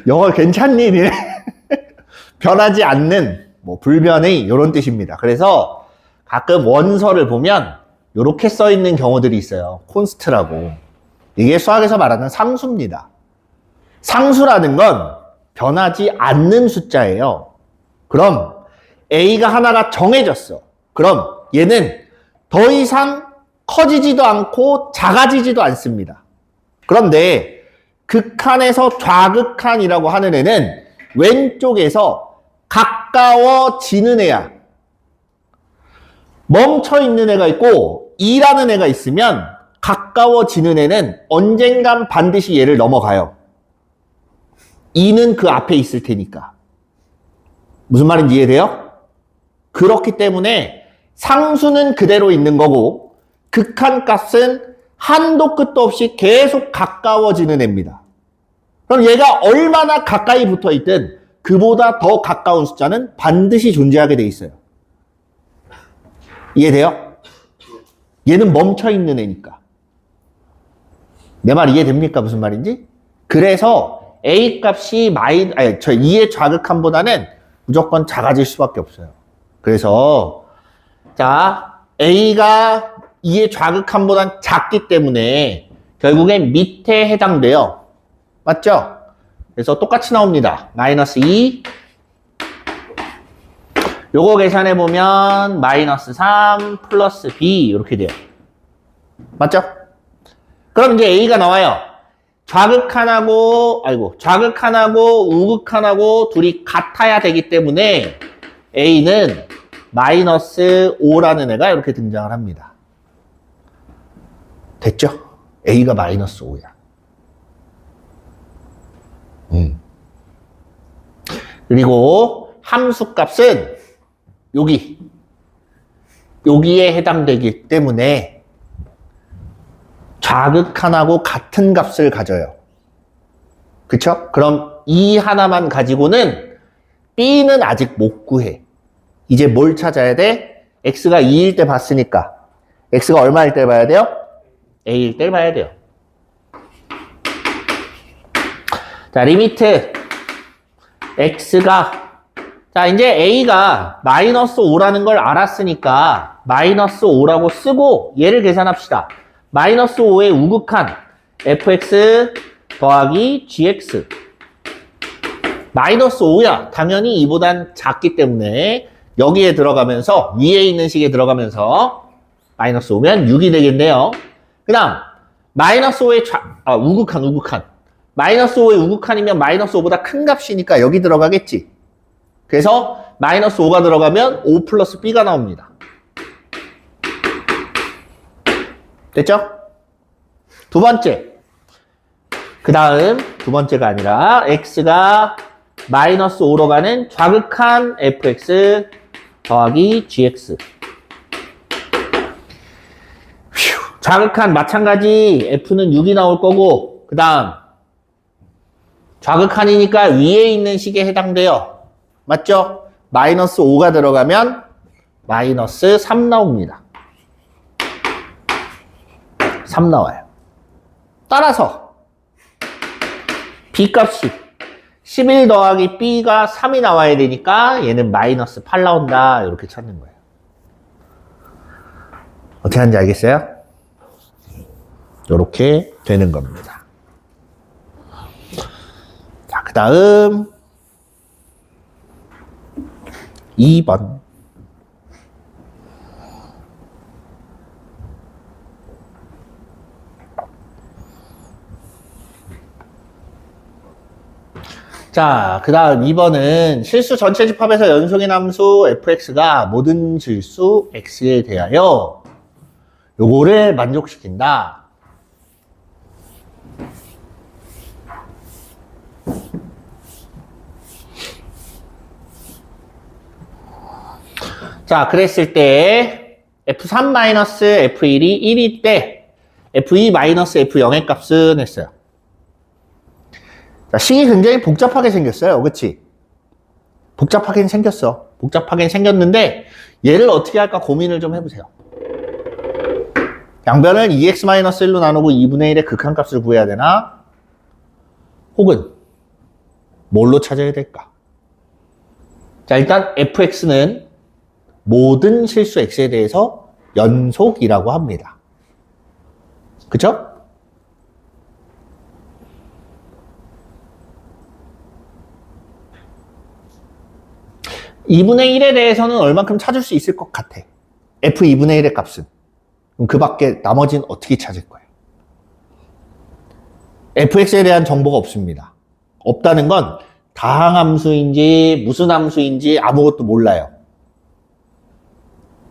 영어 괜찮니? 니네? 변하지 않는, 뭐, 불변의 이런 뜻입니다. 그래서 가끔 원서를 보면 이렇게 써 있는 경우들이 있어요. 콘스트라고. 이게 수학에서 말하는 상수입니다. 상수라는 건 변하지 않는 숫자예요. 그럼 A가 하나가 정해졌어. 그럼 얘는 더 이상 커지지도 않고 작아지지도 않습니다. 그런데 극한에서 좌극한이라고 하는 애는 왼쪽에서 가까워지는 애야. 멈춰있는 애가 있고 2라는 애가 있으면 가까워지는 애는 언젠간 반드시 얘를 넘어가요. 2는 그 앞에 있을 테니까. 무슨 말인지 이해돼요? 그렇기 때문에 상수는 그대로 있는 거고 극한값은 한도 끝도 없이 계속 가까워지는 애입니다. 그럼 얘가 얼마나 가까이 붙어 있든 그보다 더 가까운 숫자는 반드시 존재하게 돼 있어요. 이해돼요? 얘는 멈춰 있는 애니까. 내 말 이해됩니까? 무슨 말인지? 그래서 A 값이 2의 좌극한보다는 무조건 작아질 수밖에 없어요. 그래서 자, A가 2의 좌극한보단 작기 때문에 결국엔 밑에 해당돼요. 맞죠? 그래서 똑같이 나옵니다. 마이너스 2 요거 계산해 보면 마이너스 3 플러스 b 이렇게 돼요. 맞죠? 그럼 이제 a가 나와요. 좌극한하고 우극한하고 둘이 같아야 되기 때문에 a는 마이너스 5라는 애가 이렇게 등장을 합니다. 됐죠? a가 마이너스 5야. 그리고 함수값은 여기에 해당되기 때문에 좌극한하고 같은 값을 가져요. 그쵸? 그럼 이 하나만 가지고는 b는 아직 못 구해. 이제 뭘 찾아야 돼? x가 2일 때 봤으니까 x가 얼마일 때 봐야 돼요? a일 때 봐야 돼요. 자, 리미트 x가 자, 이제 a가 마이너스 5라는 걸 알았으니까 마이너스 5라고 쓰고 얘를 계산합시다. 마이너스 5의 우극한 fx 더하기 gx 마이너스 5야. 당연히 이보단 작기 때문에 여기에 들어가면서 위에 있는 식에 들어가면서 마이너스 5면 6이 되겠네요. 그 다음 마이너스 5의 우극한 마이너스 5의 우극한이면 마이너스 5보다 큰 값이니까 여기 들어가겠지. 그래서 마이너스 5가 들어가면 5 플러스 b가 나옵니다. 됐죠? 두 번째. 그 다음 두 번째가 아니라 x가 마이너스 5로 가는 좌극한 fx 더하기 gx. 좌극한 마찬가지 f는 6이 나올 거고 그 다음 좌극한이니까 위에 있는 식에 해당돼요. 맞죠? 마이너스 5가 들어가면 마이너스 3 나옵니다. 3 나와요. 따라서 b값이 11 더하기 b가 3이 나와야 되니까 얘는 마이너스 8 나온다. 이렇게 찾는 거예요. 어떻게 하는지 알겠어요? 이렇게 되는 겁니다. 자, 그 다음 2번. 자, 그 다음 2번은 실수 전체 집합에서 연속인 함수 fx가 모든 실수 x에 대하여 요거를 만족시킨다. 자, 그랬을 때 f3-f1이 1일 때 f2-f0의 값은 했어요. 자, 식이 굉장히 복잡하게 생겼어요. 그치? 복잡하긴 생겼어. 복잡하긴 생겼는데 얘를 어떻게 할까 고민을 좀 해보세요. 양변을 2x-1로 나누고 2분의 1의 극한값을 구해야 되나? 혹은 뭘로 찾아야 될까? 자, 일단 fx는 모든 실수 x에 대해서 연속이라고 합니다. 그쵸? (2분의 1에) 대해서는 얼만큼 찾을 수 있을 것 같아. f(2분의 1의) 값은. 그럼 그 밖에 나머지는 어떻게 찾을 거예요? fx에 대한 정보가 없습니다. 없다는 건 다항함수인지 무슨 함수인지 아무것도 몰라요.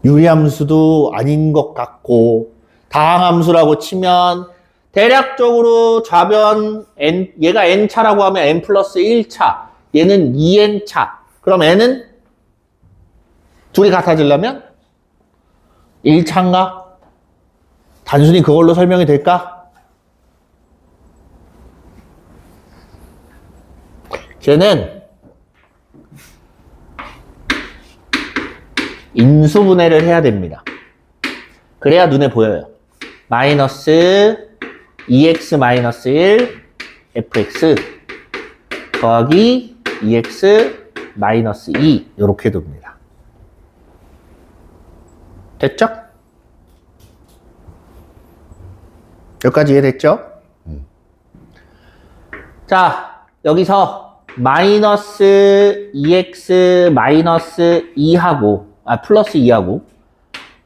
유리함수도 아닌 것 같고 다항함수라고 치면 대략적으로 좌변 n, 얘가 n차라고 하면 n 플러스 1차, 얘는 2n차. 그럼 n은 둘이 같아지려면 1차인가? 단순히 그걸로 설명이 될까? 쟤는 인수분해를 해야 됩니다. 그래야 눈에 보여요. 마이너스 2x 마이너스 1 fx 더하기 2x 마이너스 2 이렇게 됩니다. 됐죠? 여기까지 이해됐죠? 자, 여기서 마이너스 2x 마이너스 2하고, 플러스 2하고,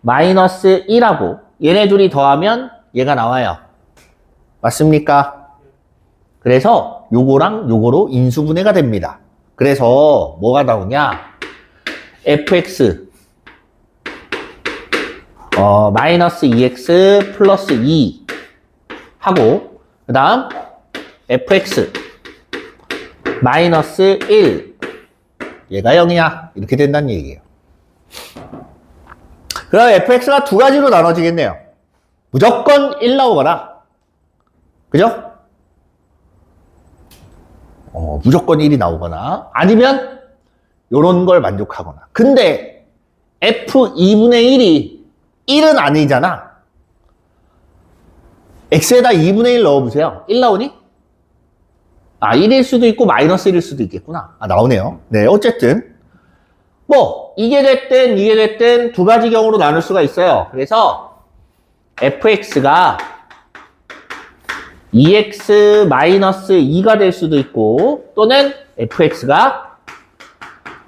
마이너스 1하고, 얘네 둘이 더하면 얘가 나와요. 맞습니까? 그래서 요거랑 요거로 인수분해가 됩니다. 그래서 뭐가 나오냐? fx 마이너스 2x 플러스 2 하고 그 다음 fx 마이너스 1 얘가 0이야. 이렇게 된다는 얘기예요. 그럼 fx가 두 가지로 나눠지겠네요. 무조건 1 나오거나 그죠? 무조건 1이 나오거나 아니면 요런 걸 만족하거나. 근데 f2분의 1이 1은 아니잖아. x에다 2분의 1 넣어보세요. 1 나오니? 1일 수도 있고 마이너스 1일 수도 있겠구나. 나오네요. 네, 어쨌든 뭐 이게 됐든 두 가지 경우로 나눌 수가 있어요. 그래서 fx가 2x 마이너스 2가 될 수도 있고 또는 fx가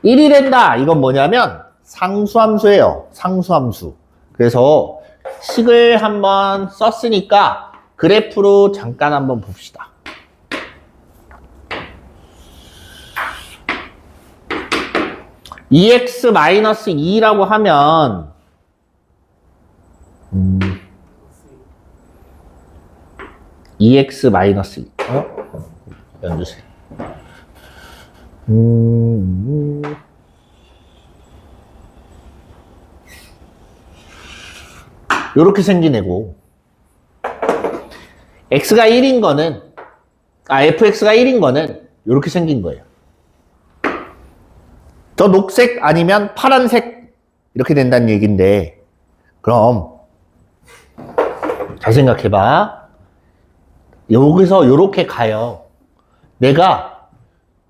1이 된다. 이건 뭐냐면 상수함수예요. 상수함수. 그래서 식을 한번 썼으니까 그래프로 잠깐 한번 봅시다. (2x 마이너스 2)라고 하면 2x 마이너스 2 연주세요. 요렇게 생긴 애고 x가 1인 거는 fx가 1인 거는 요렇게 생긴 거예요. 저 녹색 아니면 파란색 이렇게 된다는 얘기인데 그럼 잘 생각해봐. 여기서 요렇게 가요. 내가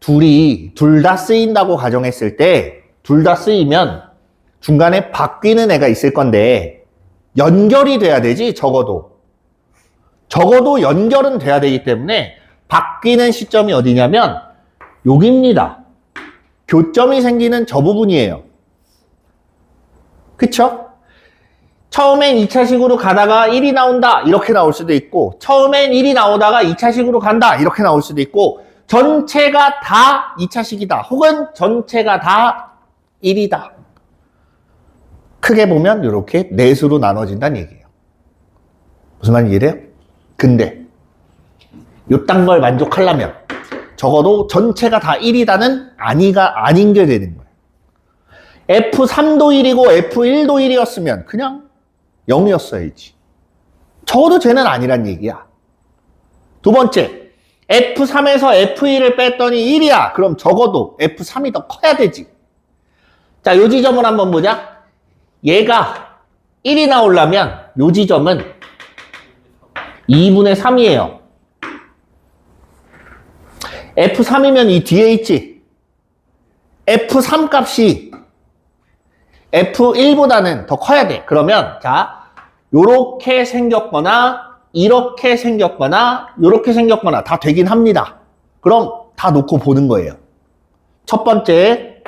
둘 다 쓰인다고 가정했을 때 둘 다 쓰이면 중간에 바뀌는 애가 있을 건데 연결이 돼야 되지. 적어도 연결은 돼야 되기 때문에 바뀌는 시점이 어디냐면 여기입니다. 교점이 생기는 저 부분이에요. 그쵸? 처음엔 2차식으로 가다가 1이 나온다 이렇게 나올 수도 있고 처음엔 1이 나오다가 2차식으로 간다 이렇게 나올 수도 있고 전체가 다 2차식이다 혹은 전체가 다 1이다. 크게 보면 이렇게 넷으로 나눠진다는 얘기예요. 무슨 말인지 이해돼요? 근데 요딴 걸 만족하려면 적어도 전체가 다 1이다는 아닌 게 되는 거예요. F3도 1이고 F1도 1이었으면 그냥 0이었어야지. 적어도 쟤는 아니란 얘기야. 두 번째, F3에서 F1을 뺐더니 1이야. 그럼 적어도 F3이 더 커야 되지. 자, 요 지점을 한번 보자. 얘가 1이 나오려면 요 지점은 2분의 3이에요. F3이면 이 뒤에 있지. F3 값이 F1보다는 더 커야 돼. 그러면 자, 요렇게 생겼거나 이렇게 생겼거나 요렇게 생겼거나 다 되긴 합니다. 그럼 다 놓고 보는 거예요. 첫 번째,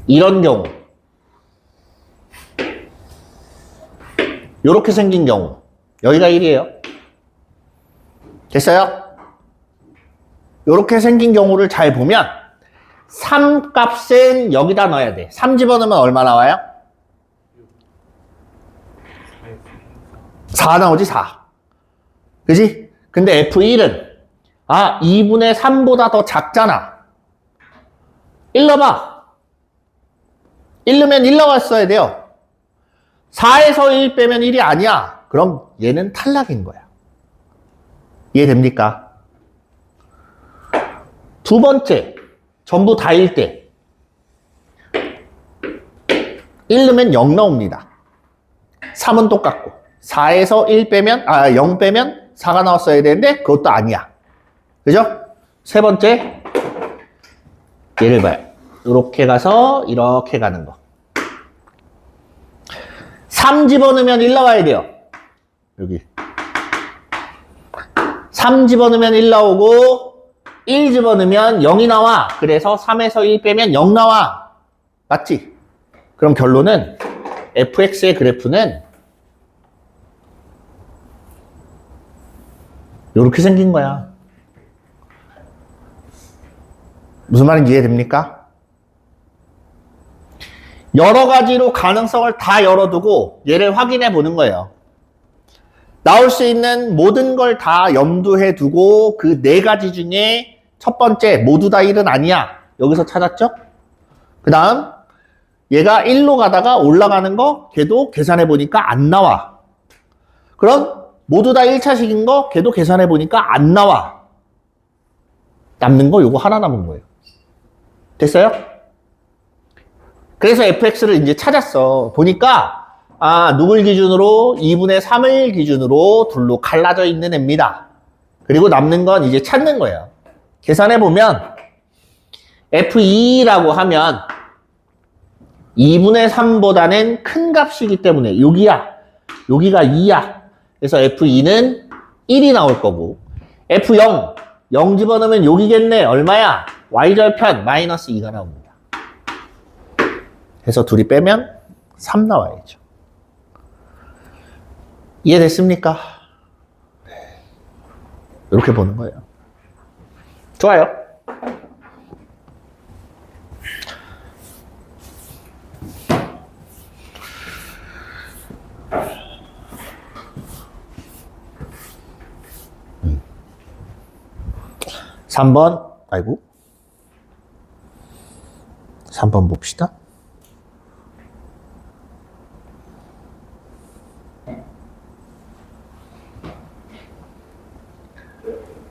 이런 경우 요렇게 생긴 경우 여기가 1이에요. 됐어요? 요렇게 생긴 경우를 잘 보면 3 값은 여기다 넣어야 돼. 3 집어넣으면 얼마 나와요? 4 나오지 4. 그지? 근데 F1은 2분의 3보다 더 작잖아. 1 넣어봐. 1 넣으면 1 나왔어야 돼요. 4에서 1 빼면 1이 아니야. 그럼 얘는 탈락인 거야. 이해됩니까? 두 번째, 전부 다일 때 1 넣으면 0 나옵니다. 3은 똑같고 4에서 1 빼면 0 빼면 4가 나왔어야 되는데 그것도 아니야. 그죠? 세 번째, 얘를 봐요. 이렇게 가서 이렇게 가는 거. 3 집어넣으면 1 나와야 돼요. 여기 3 집어넣으면 1 나오고 1 집어넣으면 0이 나와. 그래서 3에서 1 빼면 0 나와. 맞지? 그럼 결론은 fx의 그래프는 이렇게 생긴 거야. 무슨 말인지 이해됩니까? 여러 가지로 가능성을 다 열어두고 얘를 확인해 보는 거예요. 나올 수 있는 모든 걸 다 염두해 두고 그 네 가지 중에 첫 번째 모두 다 1은 아니야. 여기서 찾았죠? 그 다음 얘가 1로 가다가 올라가는 거 걔도 계산해 보니까 안 나와. 그럼 모두 다 1차식인 거 걔도 계산해 보니까 안 나와. 남는 거 요거 하나 남은 거예요. 됐어요? 그래서 fx를 이제 찾았어. 보니까 누굴 기준으로? 2분의 3을 기준으로 둘로 갈라져 있는 애입니다. 그리고 남는 건 이제 찾는 거예요. 계산해보면 f2라고 하면 2분의 3보다는 큰 값이기 때문에 여기야. 여기가 2야. 그래서 f2는 1이 나올 거고 f0, 0 집어넣으면 여기겠네. 얼마야? y절편 마이너스 2가 나옵니다. 해서 둘이 빼면 3 나와야죠. 이해됐습니까? 네. 이렇게 보는 거예요. 좋아요. 음. 3번, 아이고. 3번 봅시다.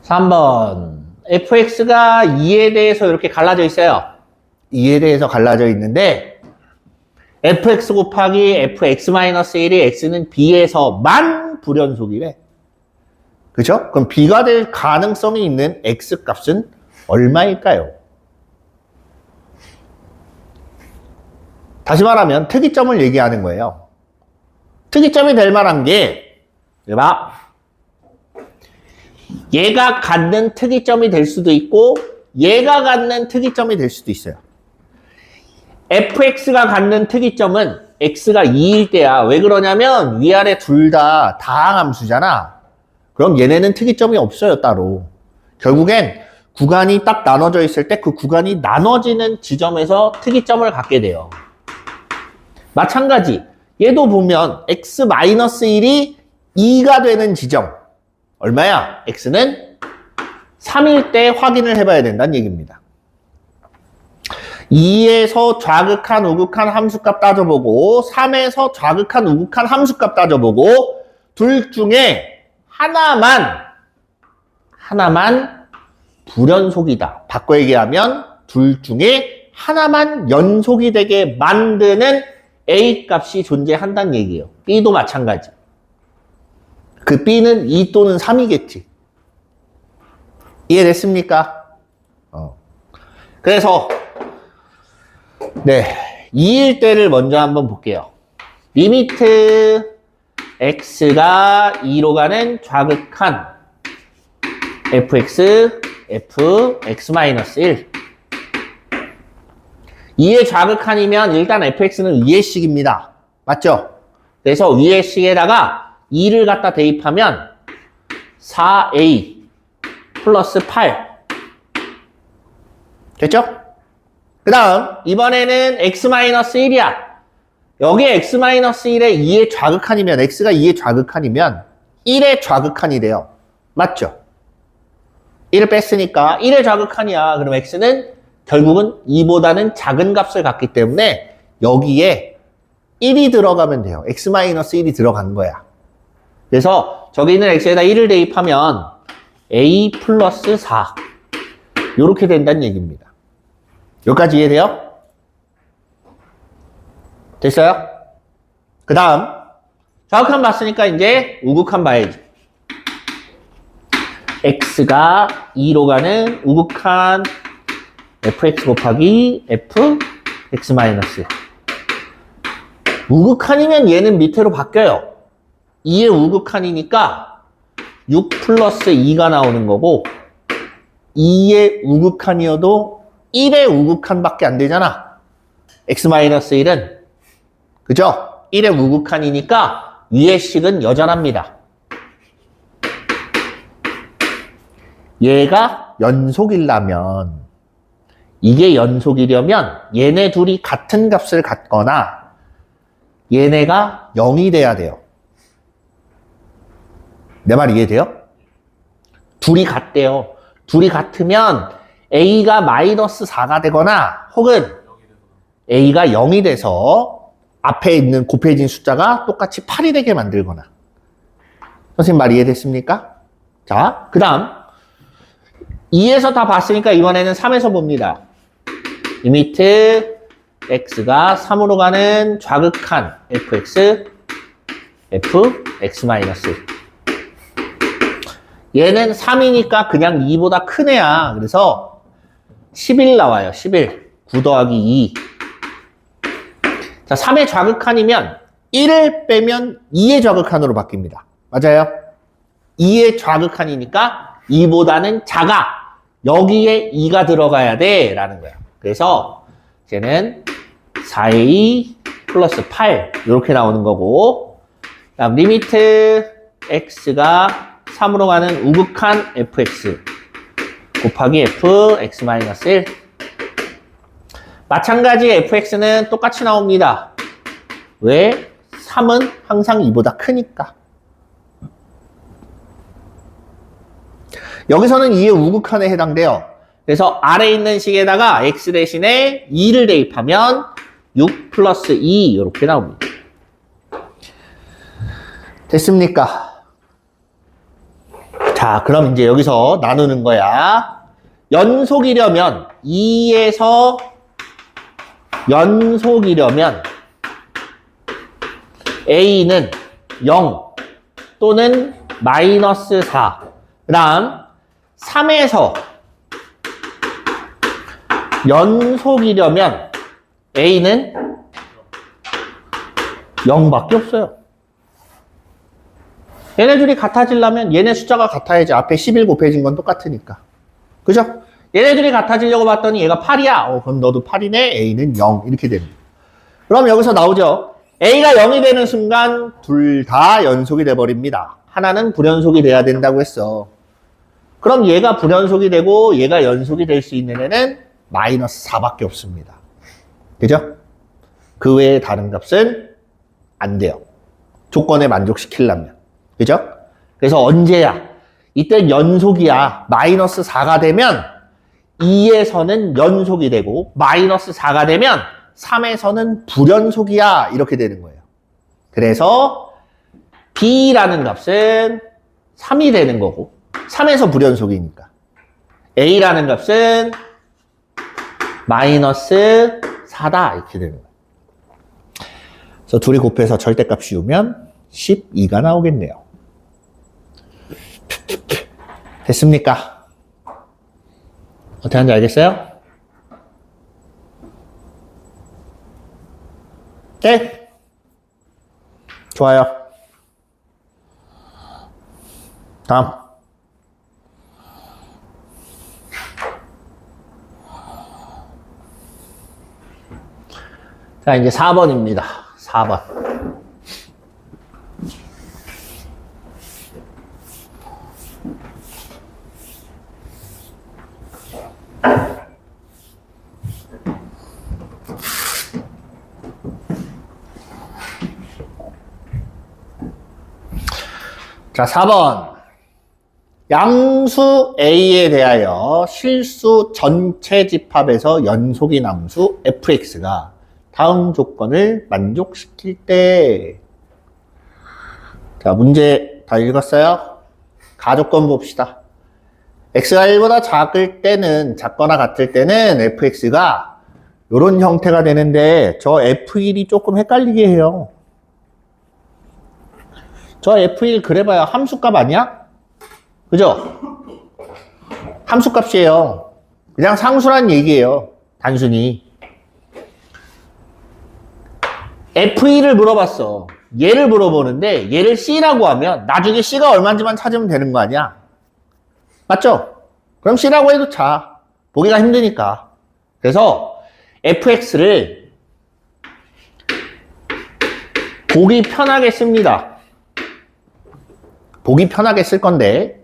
3번 fx가 2에 대해서 이렇게 갈라져 있어요. 2에 대해서 갈라져 있는데 fx 곱하기 fx-1이 x는 b에서만 불연속이래. 그죠? 그럼 b가 될 가능성이 있는 x 값은 얼마일까요? 다시 말하면 특이점을 얘기하는 거예요. 특이점이 될 만한 게 봐. 얘가 갖는 특이점이 될 수도 있고 얘가 갖는 특이점이 될 수도 있어요. fx가 갖는 특이점은 x가 2일 때야. 왜 그러냐면 위아래 둘 다 다항함수잖아. 그럼 얘네는 특이점이 없어요, 따로. 결국엔 구간이 딱 나눠져 있을 때 그 구간이 나눠지는 지점에서 특이점을 갖게 돼요. 마찬가지 얘도 보면 x-1이 2가 되는 지점 얼마야? x는 3일 때 확인을 해봐야 된다는 얘기입니다. 2에서 좌극한 우극한 함수값 따져보고 3에서 좌극한 우극한 함수값 따져보고 둘 중에 하나만 불연속이다. 바꿔 얘기하면 둘 중에 하나만 연속이 되게 만드는 A 값이 존재한다는 얘기예요. B도 마찬가지. 그 B는 2 또는 3이겠지. 이해됐습니까? 그래서 네, 2일 때를 먼저 한번 볼게요. 리미트 x가 2로 가는 좌극한 fx, fx-1 2의 좌극한이면 일단 fx는 위의 식입니다. 맞죠? 그래서 위의 식에다가 2를 갖다 대입하면 4a 플러스 8 됐죠? 그 다음 이번에는 x-1이야. 여기 x-1에 2의 좌극한이면 x가 2의 좌극한이면 1의 좌극한이 돼요. 맞죠? 1을 뺐으니까 1의 좌극한이야. 그럼 x는 결국은 2보다는 작은 값을 갖기 때문에 여기에 1이 들어가면 돼요. x-1이 들어간 거야. 그래서 저기 있는 x에다 1을 대입하면 a 플러스 4 이렇게 된다는 얘기입니다. 여기까지 이해돼요? 됐어요? 그 다음 좌극한 봤으니까 이제 우극한 봐야지. x가 2로 가는 우극한 fx 곱하기 fx-1 우극한이면 얘는 밑으로 바뀌어요. 2의 우극한이니까 6 플러스 2가 나오는 거고 2의 우극한이어도 1의 우극한밖에 안 되잖아. x-1은. 그죠? 1의 우극한이니까 위의 식은 여전합니다. 얘가 연속이려면, 이게 연속이려면 얘네 둘이 같은 값을 갖거나 얘네가 0이 돼야 돼요. 내 말 이해돼요? 둘이 같대요. 둘이 같으면 A가 마이너스 4가 되거나 혹은 A가 0이 돼서 앞에 있는 곱해진 숫자가 똑같이 8이 되게 만들거나. 선생님 말 이해됐습니까? 자, 그 다음 2에서 다 봤으니까 이번에는 3에서 봅니다. 리미트 x가 3으로 가는 좌극한 fx, fx-1. 얘는 3이니까 그냥 2보다 큰 애야. 그래서 11 나와요. 11. 9 더하기 2. 자, 3의 좌극한이면 1을 빼면 2의 좌극한으로 바뀝니다. 맞아요? 2의 좌극한이니까 2보다는 작아. 여기에 2가 들어가야 돼. 라는 거야. 그래서 이제는 4a 플러스 8 이렇게 나오는 거고, 다음 리미트 x가 3으로 가는 우극한 fx 곱하기 fx-1. 마찬가지 fx는 똑같이 나옵니다. 왜? 3은 항상 2보다 크니까. 여기서는 2의 우극한에 해당돼요. 그래서 아래에 있는 식에다가 x 대신에 2를 대입하면 6 플러스 2 이렇게 나옵니다. 됐습니까? 자, 그럼 이제 여기서 나누는 거야. 연속이려면 2에서 연속이려면 A는 0 또는 마이너스 4. 그 다음 3에서 연속이려면 A는 0밖에 없어요. 얘네 둘이 같아지려면 얘네 숫자가 같아야지. 앞에 11 곱해진 건 똑같으니까. 그죠? 얘네 둘이 같아지려고 봤더니 얘가 8이야. 그럼 너도 8이네. A는 0. 이렇게 됩니다. 그럼 여기서 나오죠. A가 0이 되는 순간 둘 다 연속이 돼버립니다. 하나는 불연속이 돼야 된다고 했어. 그럼 얘가 불연속이 되고 얘가 연속이 될 수 있는 애는 마이너스 4밖에 없습니다. 그죠? 그 외에 다른 값은 안 돼요. 조건에 만족시키려면. 그죠? 그래서 언제야? 이때 연속이야. 마이너스 4가 되면 2에서는 연속이 되고 마이너스 4가 되면 3에서는 불연속이야. 이렇게 되는 거예요. 그래서 B라는 값은 3이 되는 거고 3에서 불연속이니까 A라는 값은 마이너스 4다. 이렇게 되는 거예요. 그래서 둘이 곱해서 절대값 씌우면 12가 나오겠네요. 됐습니까? 어떻게 하는지 알겠어요? 네? 좋아요. 다음. 자, 이제 4번입니다. 4번. 자, 4번. 양수 A에 대하여 실수 전체 집합에서 연속인 함수 fx가 다음 조건을 만족시킬 때. 자, 문제 다 읽었어요? 가조건 봅시다. x가 1보다 작을 때는, 작거나 같을 때는 fx가 이런 형태가 되는데 저 f1이 조금 헷갈리게 해요. 저 f1 그래봐야 함수값 아니야? 그죠? 함수값이에요. 그냥 상수란 얘기예요. 단순히. f1을 물어봤어. 얘를 물어보는데 얘를 c라고 하면 나중에 c가 얼마인지만 찾으면 되는 거 아니야? 맞죠? 그럼 C라고 해도 자. 보기가 힘드니까. 그래서 fx를 보기 편하게 씁니다. 보기 편하게 쓸 건데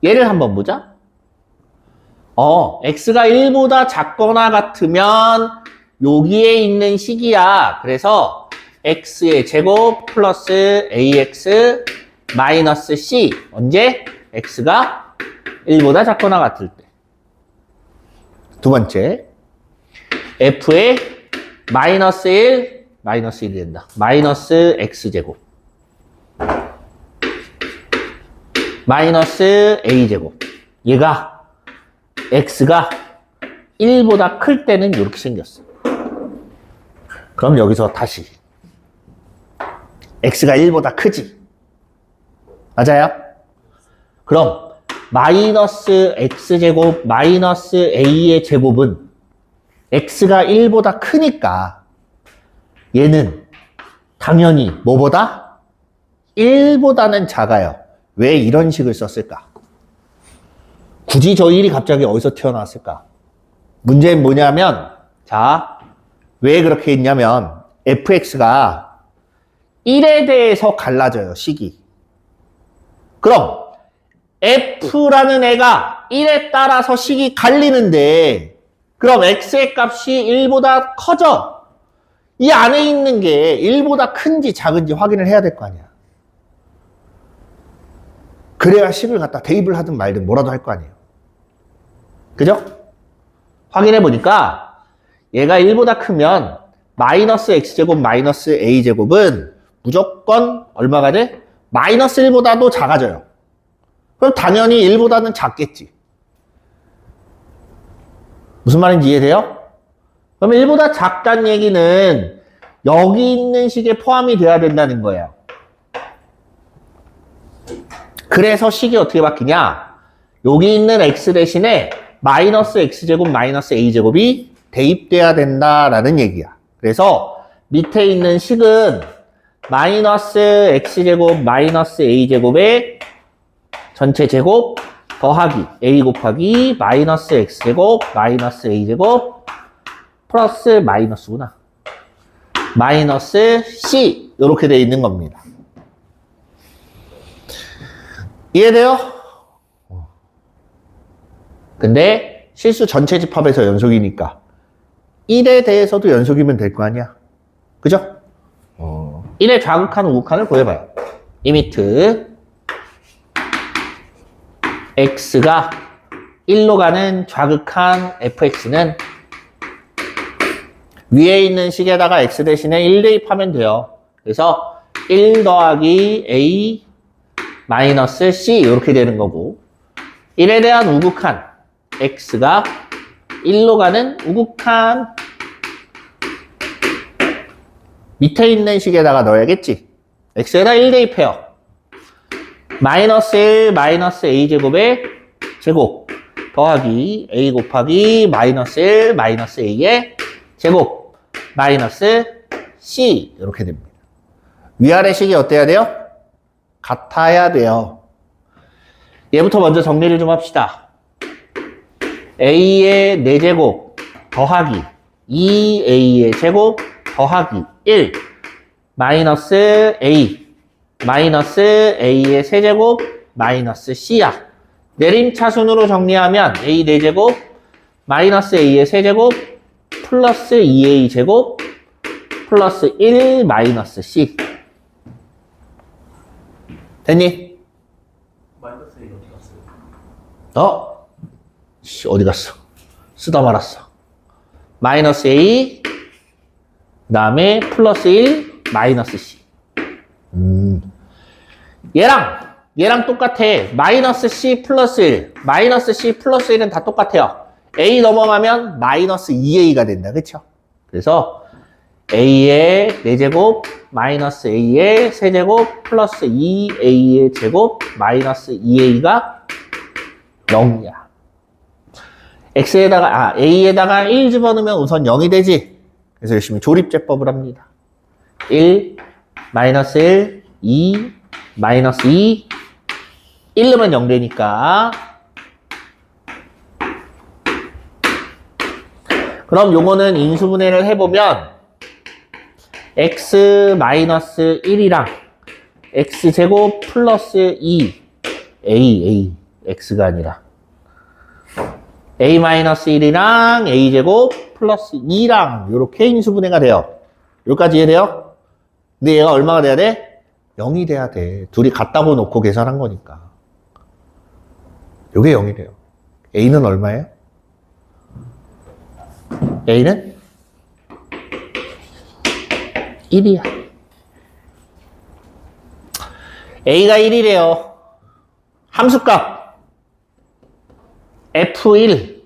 얘를 한번 보자. x가 1보다 작거나 같으면 여기에 있는 식이야. 그래서 x의 제곱 플러스 ax 마이너스 c. 언제? x가 1보다 작거나 같을 때. 두 번째, f의 마이너스 1, 마이너스 1이 된다. 마이너스 x제곱 마이너스 a제곱. 얘가 x가 1보다 클 때는 이렇게 생겼어. 그럼 여기서 다시 x가 1보다 크지? 맞아요? 그럼 마이너스 x제곱 마이너스 a의 제곱은 x가 1보다 크니까 얘는 당연히 뭐보다? 1보다는 작아요. 왜 이런 식을 썼을까? 굳이 저 1이 갑자기 어디서 튀어나왔을까? 문제는 뭐냐면, 자, 왜 그렇게 했냐면 fx가 1에 대해서 갈라져요, 식이. 그럼 f라는 애가 1에 따라서 식이 갈리는데 그럼 x의 값이 1보다 커져. 이 안에 있는 게 1보다 큰지 작은지 확인을 해야 될 거 아니야. 그래야 식을 갖다 대입을 하든 말든 뭐라도 할 거 아니에요. 그죠? 확인해 보니까 얘가 1보다 크면 마이너스 x제곱 마이너스 a제곱은 무조건 얼마가 돼? 마이너스 1보다도 작아져요. 그럼 당연히 1보다는 작겠지. 무슨 말인지 이해돼요? 그럼 1보다 작다는 얘기는 여기 있는 식에 포함이 돼야 된다는 거예요. 그래서 식이 어떻게 바뀌냐? 여기 있는 x 대신에 마이너스 x제곱 마이너스 a제곱이 대입돼야 된다라는 얘기야. 그래서 밑에 있는 식은 마이너스 x제곱 마이너스 a제곱의 전체 제곱 더하기 a 곱하기 마이너스 x제곱 마이너스 a제곱 플러스 마이너스구나. 마이너스 c 이렇게 돼 있는 겁니다. 이해돼요? 근데 실수 전체 집합에서 연속이니까 1에 대해서도 연속이면 될 거 아니야. 그죠? 1의 좌극한 우극한을 구해봐요. 리미트 x가 1로 가는 좌극한 fx는 위에 있는 식에다가 x 대신에 1 대입하면 돼요. 그래서 1 더하기 a 마이너스 c 이렇게 되는 거고 1에 대한 우극한 x가 1로 가는 우극한 밑에 있는 식에다가 넣어야겠지. x에다 1 대입해요. 마이너스 1 마이너스 a제곱의 제곱 더하기 a 곱하기 마이너스 1 마이너스 a의 제곱 마이너스 c 이렇게 됩니다. 위아래 식이 어때야 돼요? 같아야 돼요. 얘부터 먼저 정리를 좀 합시다. a의 4제곱 더하기 2a의 제곱 더하기 1 마이너스 a 마이너스 a의 세제곱 마이너스 c야. 내림차순으로 정리하면 a 4제곱 마이너스 a의 세제곱 플러스 2a 제곱 플러스 1 마이너스 c. 됐니?
마이너스 A 어디 갔어요?
어디 갔어? 쓰다 말았어. 마이너스 a 그 다음에 플러스 1 마이너스 c. 얘랑 똑같아. 마이너스 c 플러스 1 마이너스 c 플러스 1은 다 똑같아요. a 넘어가면 마이너스 2a가 된다. 그쵸? 그래서 a의 4제곱 마이너스 a의 세제곱 플러스 2a의 제곱 마이너스 2a가 0이야. x에다가 a에다가 1 집어넣으면 우선 0이 되지. 그래서 열심히 조립제법을 합니다. 1 마이너스 1 2 마이너스 2 1 넣으면 0 되니까 그럼 요거는 인수분해를 해보면 x-1이랑 x제곱 플러스 2 a x가 아니라 a-1이랑 a제곱 플러스 2랑 요렇게 인수분해가 돼요. 여기까지 이해돼요? 근데 얘가 얼마가 돼야 돼? 0이 돼야 돼. 둘이 같다고 놓고 계산한 거니까. 요게 0이 돼요. a는 얼마예요? a는 1이야. a가 1이래요. 함수값 f1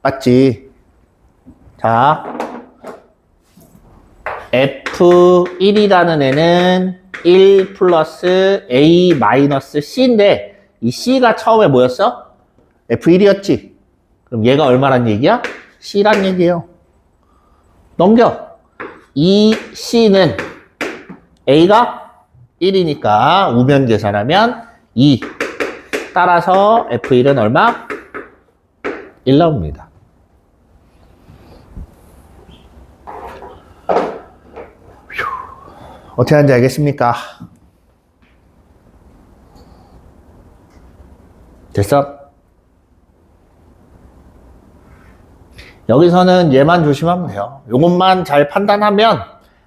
맞지? 자, f1이라는 애는 1 플러스 a 마이너스 c인데 이 c가 처음에 뭐였어? f1이었지? 그럼 얘가 얼마란 얘기야? c란 얘기예요. 넘겨. 이 c는 a가 1이니까 우변 계산하면 2. 따라서 f1은 얼마? 1 나옵니다. 어떻게 하는지 알겠습니까? 됐어? 여기서는 얘만 조심하면 돼요. 요것만 잘 판단하면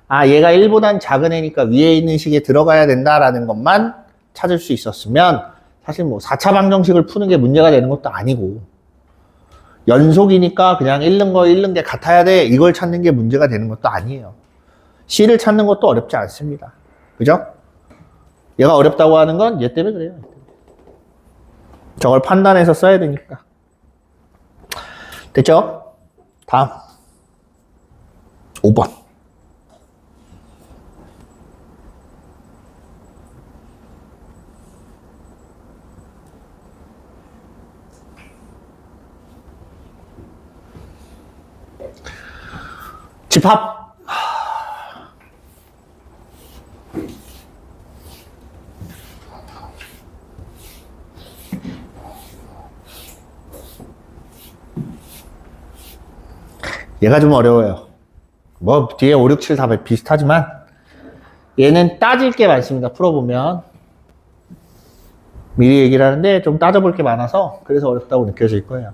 아 얘가 1보단 작은 애니까 위에 있는 식에 들어가야 된다라는 것만 찾을 수 있었으면 사실 뭐 4차 방정식을 푸는 게 문제가 되는 것도 아니고 연속이니까 그냥 읽는 게 같아야 돼 이걸 찾는 게 문제가 되는 것도 아니에요. C를 찾는 것도 어렵지 않습니다. 그죠? 얘가 어렵다고 하는 건 얘 때문에 그래요. 저걸 판단해서 써야 되니까. 됐죠? 다음 5번 집합 얘가 좀 어려워요. 뭐 뒤에 5, 6, 7 다 비슷하지만 얘는 따질 게 많습니다. 풀어보면 미리 얘기를 하는데 좀 따져볼 게 많아서 그래서 어렵다고 느껴질 거예요.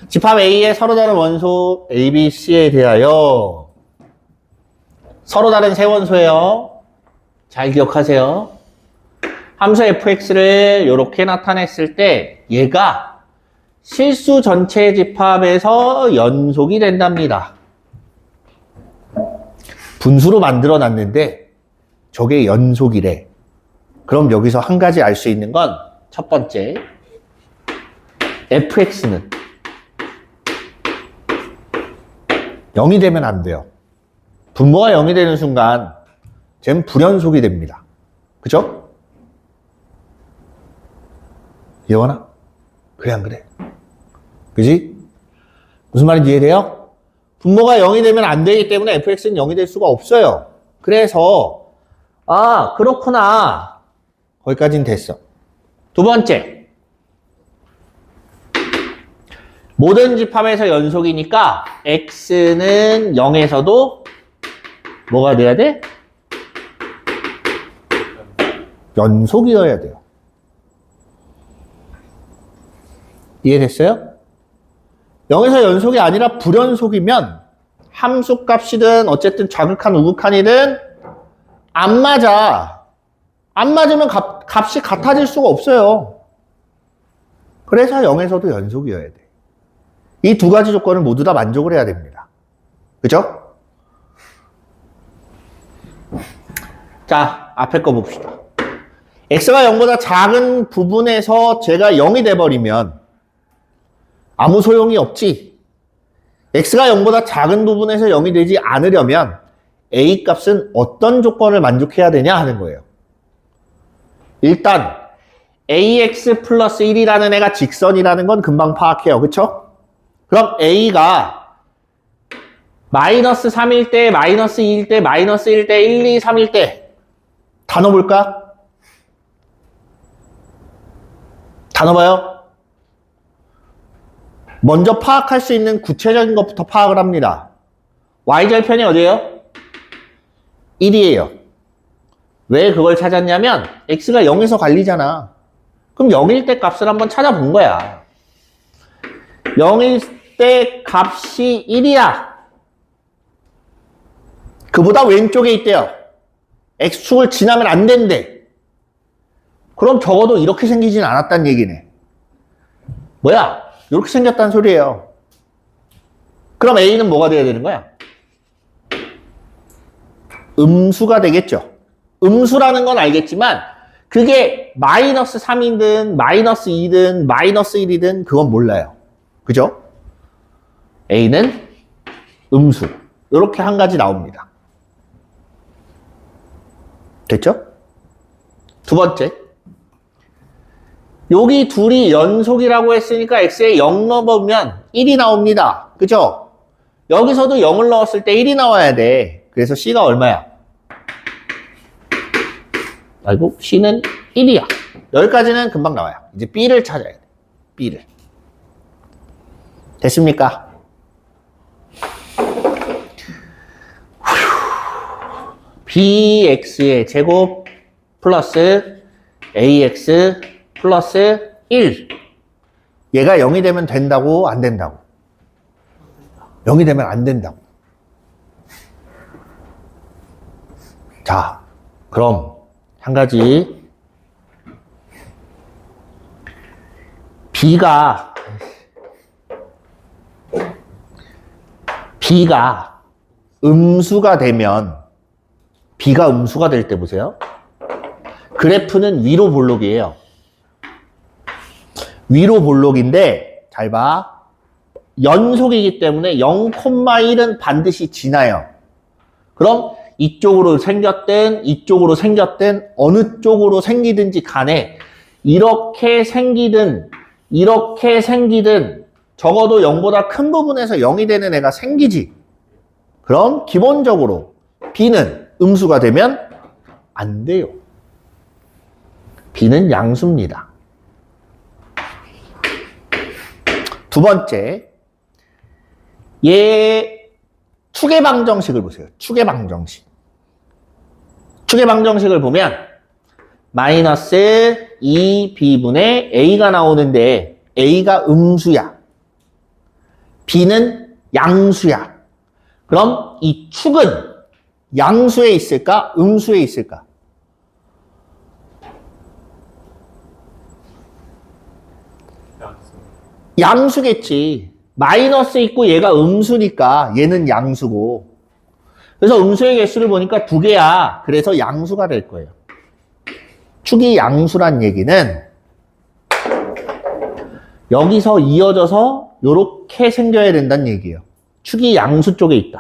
집합 A의 서로 다른 원소 A, B, C에 대하여 서로 다른 세 원소예요. 잘 기억하세요. 함수 fx를 이렇게 나타냈을 때 얘가 실수 전체 집합에서 연속이 된답니다. 분수로 만들어 놨는데 저게 연속이래. 그럼 여기서 한 가지 알 수 있는 건 첫 번째 fx는 0이 되면 안 돼요. 분모가 0이 되는 순간 쟨 불연속이 됩니다. 그죠? 예원아? 그래 안 그래? 그지? 무슨 말인지 이해돼요? 분모가 0이 되면 안 되기 때문에 fx는 0이 될 수가 없어요. 그래서 아 그렇구나 거기까지는 됐어. 두 번째 모든 집합에서 연속이니까 x는 0에서도 뭐가 돼야 돼? 연속이어야 돼요. 이해됐어요? 0에서 연속이 아니라 불연속이면 함수값이든 어쨌든 좌극한 우극한이든 안 맞아. 안 맞으면 값이 같아질 수가 없어요. 그래서 0에서도 연속이어야 돼. 이 두 가지 조건을 모두 다 만족을 해야 됩니다. 그죠? 자, 앞에 거 봅시다. x가 0보다 작은 부분에서 제가 0이 돼버리면 아무 소용이 없지. x가 0보다 작은 부분에서 0이 되지 않으려면 a 값은 어떤 조건을 만족해야 되냐 하는 거예요. 일단 ax 플러스 1이라는 애가 직선이라는 건 금방 파악해요. 그쵸? 그럼 a가 마이너스 3일 때, 마이너스 2일 때, 마이너스 1일 때, 1, 2, 3일 때 다 넣어볼까? 다 넣어봐요. 먼저 파악할 수 있는 구체적인 것부터 파악을 합니다. y절편이 어디예요? 1이에요. 왜 그걸 찾았냐면 x가 0에서 갈리잖아. 그럼 0일 때 값을 한번 찾아본 거야. 0일 때 값이 1이야. 그보다 왼쪽에 있대요. x축을 지나면 안 된대. 그럼 적어도 이렇게 생기진 않았단 얘기네. 뭐야? 이렇게 생겼다는 소리예요. 그럼 a는 뭐가 돼야 되는 거야? 음수가 되겠죠. 음수라는 건 알겠지만 그게 마이너스 3이든 마이너스 2든 마이너스 1이든 그건 몰라요. 그죠? a는 음수. 이렇게 한 가지 나옵니다. 됐죠? 두 번째. 여기 둘이 연속이라고 했으니까 x에 0 넣어보면 1이 나옵니다. 그죠? 여기서도 0을 넣었을 때 1이 나와야 돼. 그래서 c가 얼마야? 아이고, c는 1이야. 여기까지는 금방 나와요. 이제 b를 찾아야 돼. b를. 됐습니까? bx의 제곱 플러스 ax 플러스 1. 얘가 0이 되면 된다고, 안 된다고? 0이 되면 안 된다고. 자, 그럼 한 가지. b가 음수가 되면 b가 음수가 될 때 보세요. 그래프는 위로 볼록이에요. 위로 볼록인데 잘 봐. 연속이기 때문에 0,1은 반드시 지나요. 그럼 이쪽으로 생겼든 이쪽으로 생겼든 어느 쪽으로 생기든지 간에 이렇게 생기든 이렇게 생기든 적어도 0보다 큰 부분에서 0이 되는 애가 생기지. 그럼 기본적으로 b는 음수가 되면 안 돼요. b는 양수입니다. 두 번째, 얘 축의 방정식을 보세요. 축의 방정식. 축의 방정식을 보면 마이너스 2b분의 a가 나오는데 a가 음수야. b는 양수야. 그럼 이 축은 양수에 있을까? 음수에 있을까? 양수겠지. 마이너스 있고 얘가 음수니까 얘는 양수고. 그래서 음수의 개수를 보니까 2개야. 그래서 양수가 될 거예요. 축이 양수란 얘기는 여기서 이어져서 이렇게 생겨야 된다는 얘기예요. 축이 양수 쪽에 있다.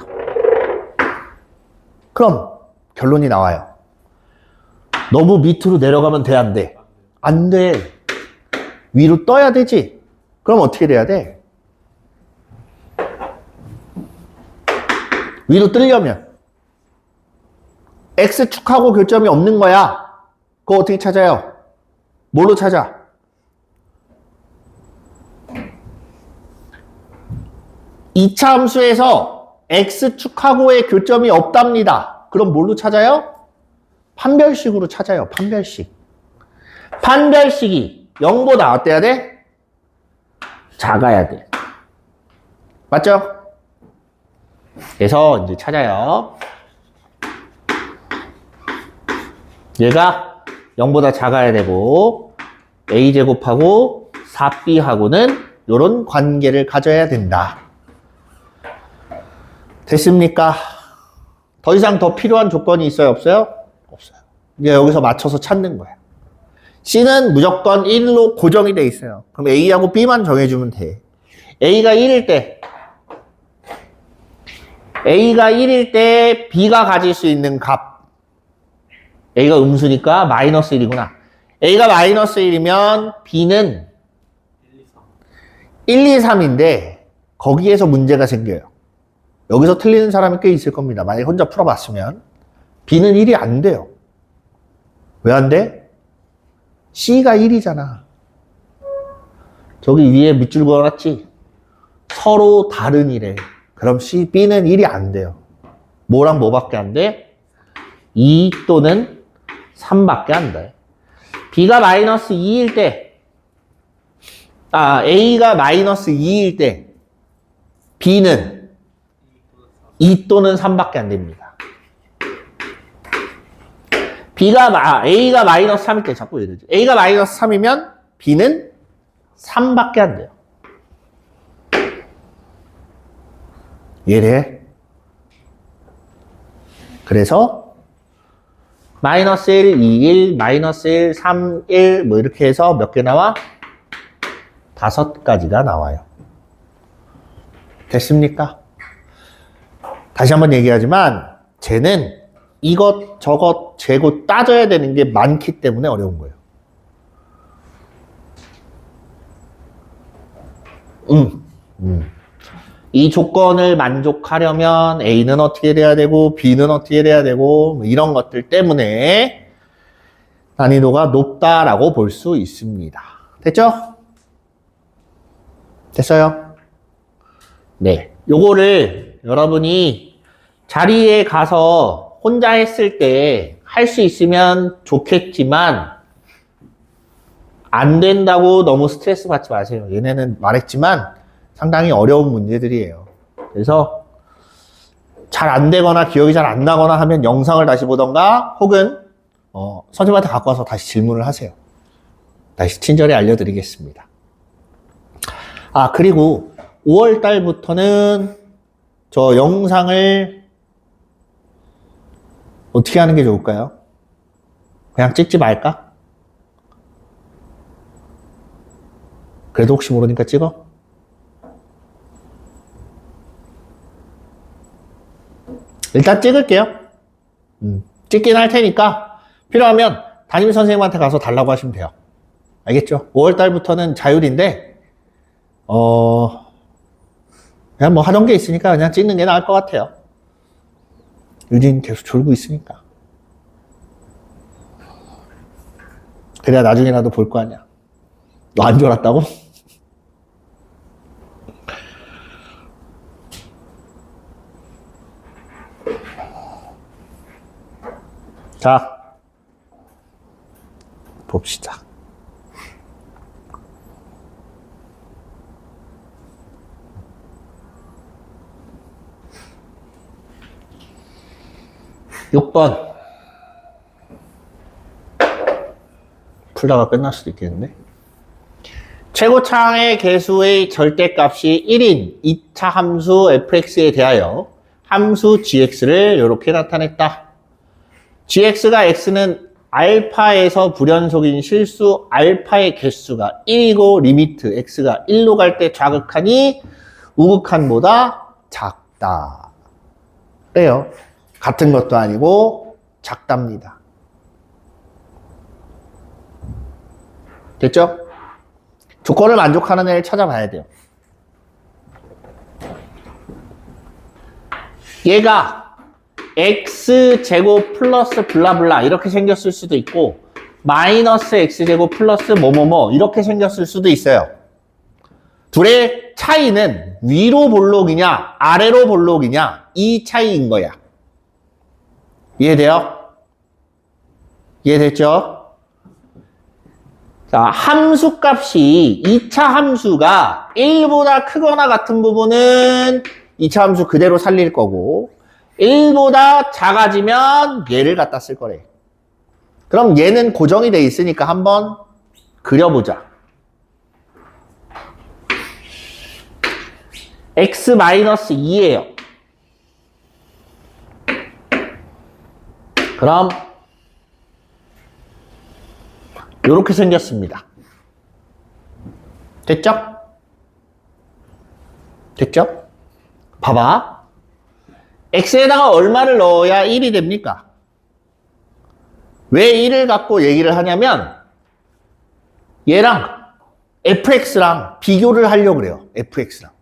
그럼 결론이 나와요. 너무 밑으로 내려가면 돼, 안 돼? 안 돼. 위로 떠야 되지. 그럼 어떻게 돼야 돼? 위로 뜨려면 X축하고 교점이 없는 거야. 그거 어떻게 찾아요? 뭘로 찾아? 이차 함수에서 X축하고의 교점이 없답니다. 그럼 뭘로 찾아요? 판별식으로 찾아요. 판별식. 판별식이 0보다 어때야 돼? 작아야 돼. 맞죠? 그래서 이제 찾아요. 얘가 0보다 작아야 되고 a제곱하고 4b하고는 이런 관계를 가져야 된다. 됐습니까? 더 이상 더 필요한 조건이 있어요? 없어요? 없어요. 이제 여기서 맞춰서 찾는 거야. C는 무조건 1로 고정이 돼 있어요. 그럼 A하고 B만 정해주면 돼. A가 1일 때 B가 가질 수 있는 값. A가 음수니까 마이너스 1이구나. A가 마이너스 1이면 B는 1, 2, 3인데 거기에서 문제가 생겨요. 여기서 틀리는 사람이 꽤 있을 겁니다. 만약에 혼자 풀어봤으면. B는 1이 안 돼요. 왜 안 돼? C가 1이잖아. 저기 위에 밑줄 그어놨지? 서로 다른 이래. 그럼 B는 1이 안 돼요. 뭐랑 뭐밖에 안 돼? 2 또는 3밖에 안 돼. B가 마이너스 2일 때, A가 마이너스 2일 때, B는 2 또는 3밖에 안 됩니다. A가 마이너스 3일 때, 자꾸 이러지. A가 마이너스 3이면 B는 3밖에 안 돼요. 이해돼? 그래서 마이너스 1, 2, 1, 마이너스 1, 3, 1 뭐 이렇게 해서 몇 개 나와? 5가지가 나와요. 됐습니까? 다시 한번 얘기하지만 쟤는 이것 저것 재고 따져야 되는 게 많기 때문에 어려운 거예요. 이 조건을 만족하려면 A는 어떻게 돼야 되고 B는 어떻게 돼야 되고 이런 것들 때문에 난이도가 높다라고 볼 수 있습니다. 됐죠? 됐어요? 네. 요거를 여러분이 자리에 가서 혼자 했을 때 할 수 있으면 좋겠지만 안 된다고 너무 스트레스 받지 마세요. 얘네는 말했지만 상당히 어려운 문제들이에요. 그래서 잘 안 되거나 기억이 잘 안 나거나 하면 영상을 다시 보던가 혹은 선생님한테 갖고 와서 다시 질문을 하세요. 다시 친절히 알려드리겠습니다. 그리고 5월 달부터는 저 영상을 어떻게 하는 게 좋을까요? 그냥 찍지 말까? 그래도 혹시 모르니까 찍어? 일단 찍을게요. 찍긴 할 테니까 필요하면 담임 선생님한테 가서 달라고 하시면 돼요. 알겠죠? 5월 달부터는 자율인데 그냥 뭐 하던 게 있으니까 그냥 찍는 게 나을 것 같아요. 유진 계속 졸고 있으니까. 그래야 나중에라도 볼 거 아니야. 너 안 졸았다고? 자, 봅시다. 육 번 풀다가 끝날 수도 있겠는데. 최고차항의 개수의 절대값이 1인 2차 함수 fx에 대하여 함수 gx를 이렇게 나타냈다. gx가 x는 알파에서 불연속인 실수 알파의 개수가 1이고 리미트 x가 1로 갈 때 좌극한이 우극한보다 작다. 그래요. 같은 것도 아니고 작답니다. 됐죠? 조건을 만족하는 애를 찾아봐야 돼요. 얘가 x제곱 플러스 블라블라 이렇게 생겼을 수도 있고 마이너스 x제곱 플러스 뭐뭐뭐 이렇게 생겼을 수도 있어요. 둘의 차이는 위로 볼록이냐 아래로 볼록이냐 이 차이인 거야. 이해돼요? 이해됐죠? 자, 함수값이 2차 함수가 1보다 크거나 같은 부분은 2차 함수 그대로 살릴 거고 1보다 작아지면 얘를 갖다 쓸 거래. 그럼 얘는 고정이 돼 있으니까 한번 그려보자. x-2예요. 그럼 이렇게 생겼습니다. 됐죠? 됐죠? 봐봐. x에다가 얼마를 넣어야 1이 됩니까? 왜 1을 갖고 얘기를 하냐면 얘랑 fx랑 비교를 하려고 그래요. fx랑.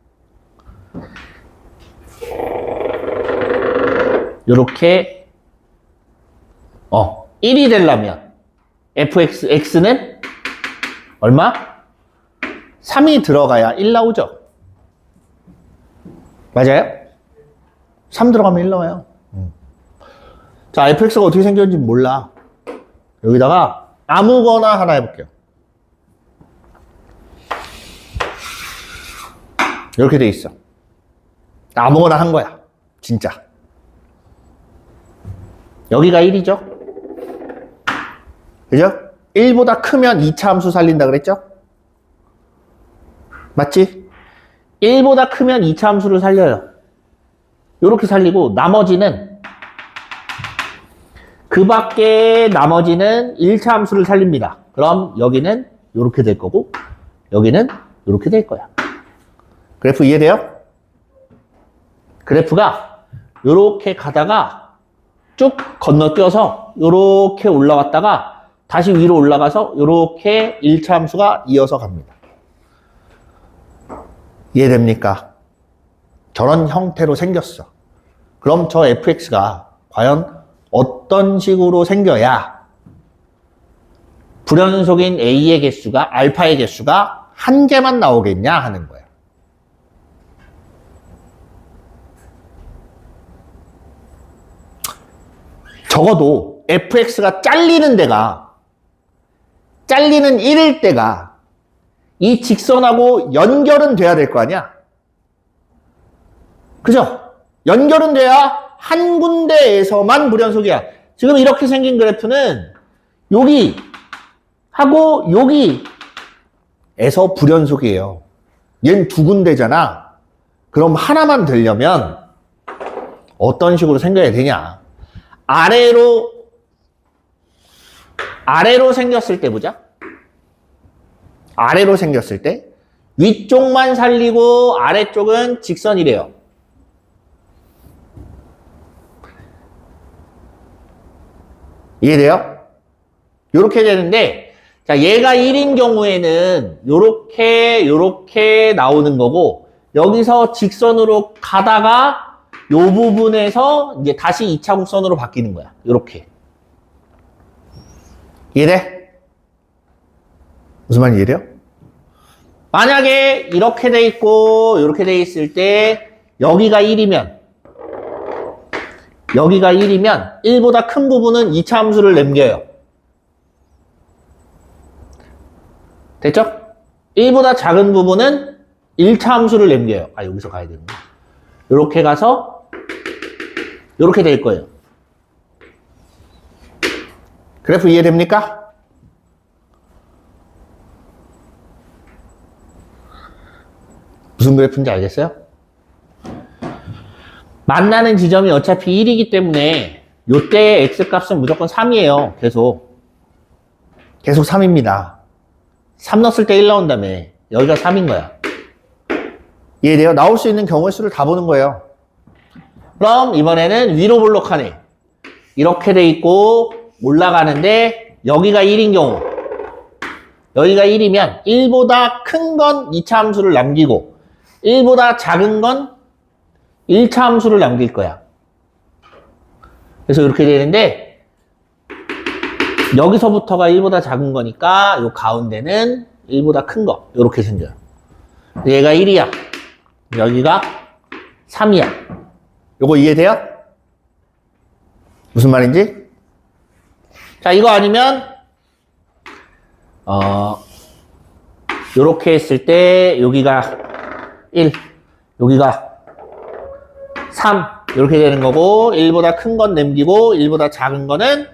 요렇게 1이 되려면 x는 얼마? 3이 들어가야 1 나오죠. 맞아요? 3 들어가면 1 나와요. 자, fx가 어떻게 생겼는지 몰라. 여기다가 아무거나 하나 해볼게요. 이렇게 돼 있어. 아무거나 한 거야. 진짜. 여기가 1이죠? 그죠? 1보다 크면 2차 함수 살린다 그랬죠? 맞지? 1보다 크면 2차 함수를 살려요. 이렇게 살리고 나머지는 그 밖에 나머지는 1차 함수를 살립니다. 그럼 여기는 이렇게 될 거고 여기는 이렇게 될 거야. 그래프 이해돼요? 그래프가 이렇게 가다가 쭉 건너뛰어서 이렇게 올라왔다가 다시 위로 올라가서 이렇게 1차 함수가 이어서 갑니다. 이해됩니까? 저런 형태로 생겼어. 그럼 저 fx가 과연 어떤 식으로 생겨야 불연속인 a의 개수가 알파의 개수가 한 개만 나오겠냐 하는 거예요. 적어도 fx가 잘리는 1일 때가 이 직선하고 연결은 돼야 될 거 아니야? 그죠? 연결은 돼야 한 군데에서만 불연속이야. 지금 이렇게 생긴 그래프는 여기 하고 여기에서 불연속이에요. 얘는 두 군데잖아. 그럼 하나만 되려면 어떤 식으로 생겨야 되냐? 아래로 생겼을 때 보자. 아래로 생겼을 때 위쪽만 살리고 아래쪽은 직선이래요. 이해돼요? 요렇게 되는데 자, 얘가 1인 경우에는 요렇게 나오는 거고 여기서 직선으로 가다가 요 부분에서 이제 다시 2차 곡선으로 바뀌는 거야. 요렇게. 이해돼? 무슨 말인지 이해돼요? 만약에 이렇게 돼 있고 이렇게 돼 있을 때 여기가 1이면 1보다 큰 부분은 2차 함수를 남겨요. 됐죠? 1보다 작은 부분은 1차 함수를 남겨요. 아, 여기서 가야 되는구나. 이렇게 가서 이렇게 될 거예요. 그래프 이해됩니까? 무슨 그래프인지 알겠어요? 만나는 지점이 어차피 1이기 때문에 요때 x값은 무조건 3이에요. 계속 3입니다. 3 넣었을 때 1 나온다며. 여기가 3인 거야. 이해돼요? 나올 수 있는 경우의 수를 다 보는 거예요. 그럼 이번에는 위로 볼록하네. 이렇게 돼 있고 올라가는데 여기가 1인 경우, 여기가 1이면 1보다 큰 건 2차 함수를 남기고 1보다 작은 건 1차 함수를 남길 거야. 그래서 이렇게 되는데 여기서부터가 1보다 작은 거니까 요 가운데는 1보다 큰 거 이렇게 생겨요. 얘가 1이야. 여기가 3이야. 요거 이해돼요? 무슨 말인지? 자, 이거 아니면 요렇게 했을 때 여기가 1, 여기가 3 이렇게 되는 거고 1보다 큰 건 남기고 1보다 작은 거는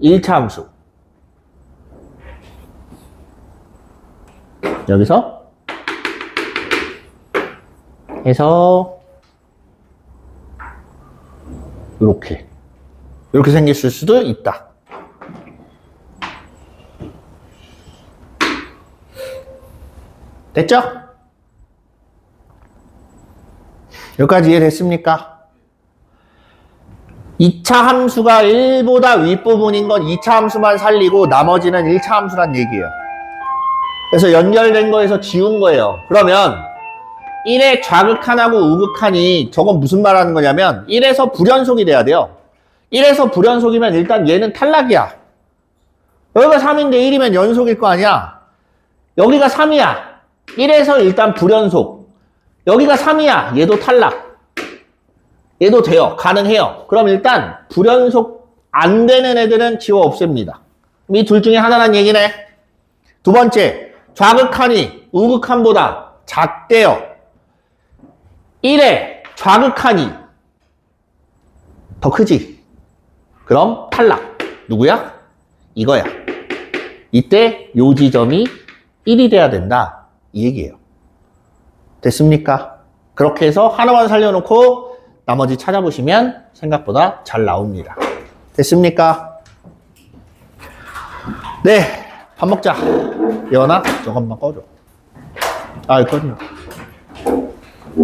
1차 함수. 여기서 해서 이렇게 생길 수도 있다. 됐죠? 여기까지 이해됐습니까? 2차 함수가 1보다 윗부분인 건 2차 함수만 살리고 나머지는 1차 함수란 얘기예요. 그래서 연결된 거에서 지운 거예요. 그러면 1의 좌극한하고 우극한이 저건 무슨 말 하는 거냐면 1에서 불연속이 돼야 돼요. 1에서 불연속이면 일단 얘는 탈락이야. 여기가 3인데 1이면 연속일 거 아니야. 여기가 3이야. 1에서 일단 불연속. 여기가 3이야. 얘도 탈락. 얘도 돼요. 가능해요. 그럼 일단 불연속 안 되는 애들은 지워 없앱니다. 이 둘 중에 하나란 얘기네. 두 번째, 좌극한이 우극한보다 작대요. 1에 좌극한이 더 크지. 그럼 탈락. 누구야? 이거야. 이때 요 지점이 1이 돼야 된다. 이 얘기예요. 됐습니까? 그렇게 해서 하나만 살려놓고 나머지 찾아보시면 생각보다 잘 나옵니다. 됐습니까? 네, 밥 먹자. 예원아, 저것만 꺼줘. 아, 이거 꺼줘.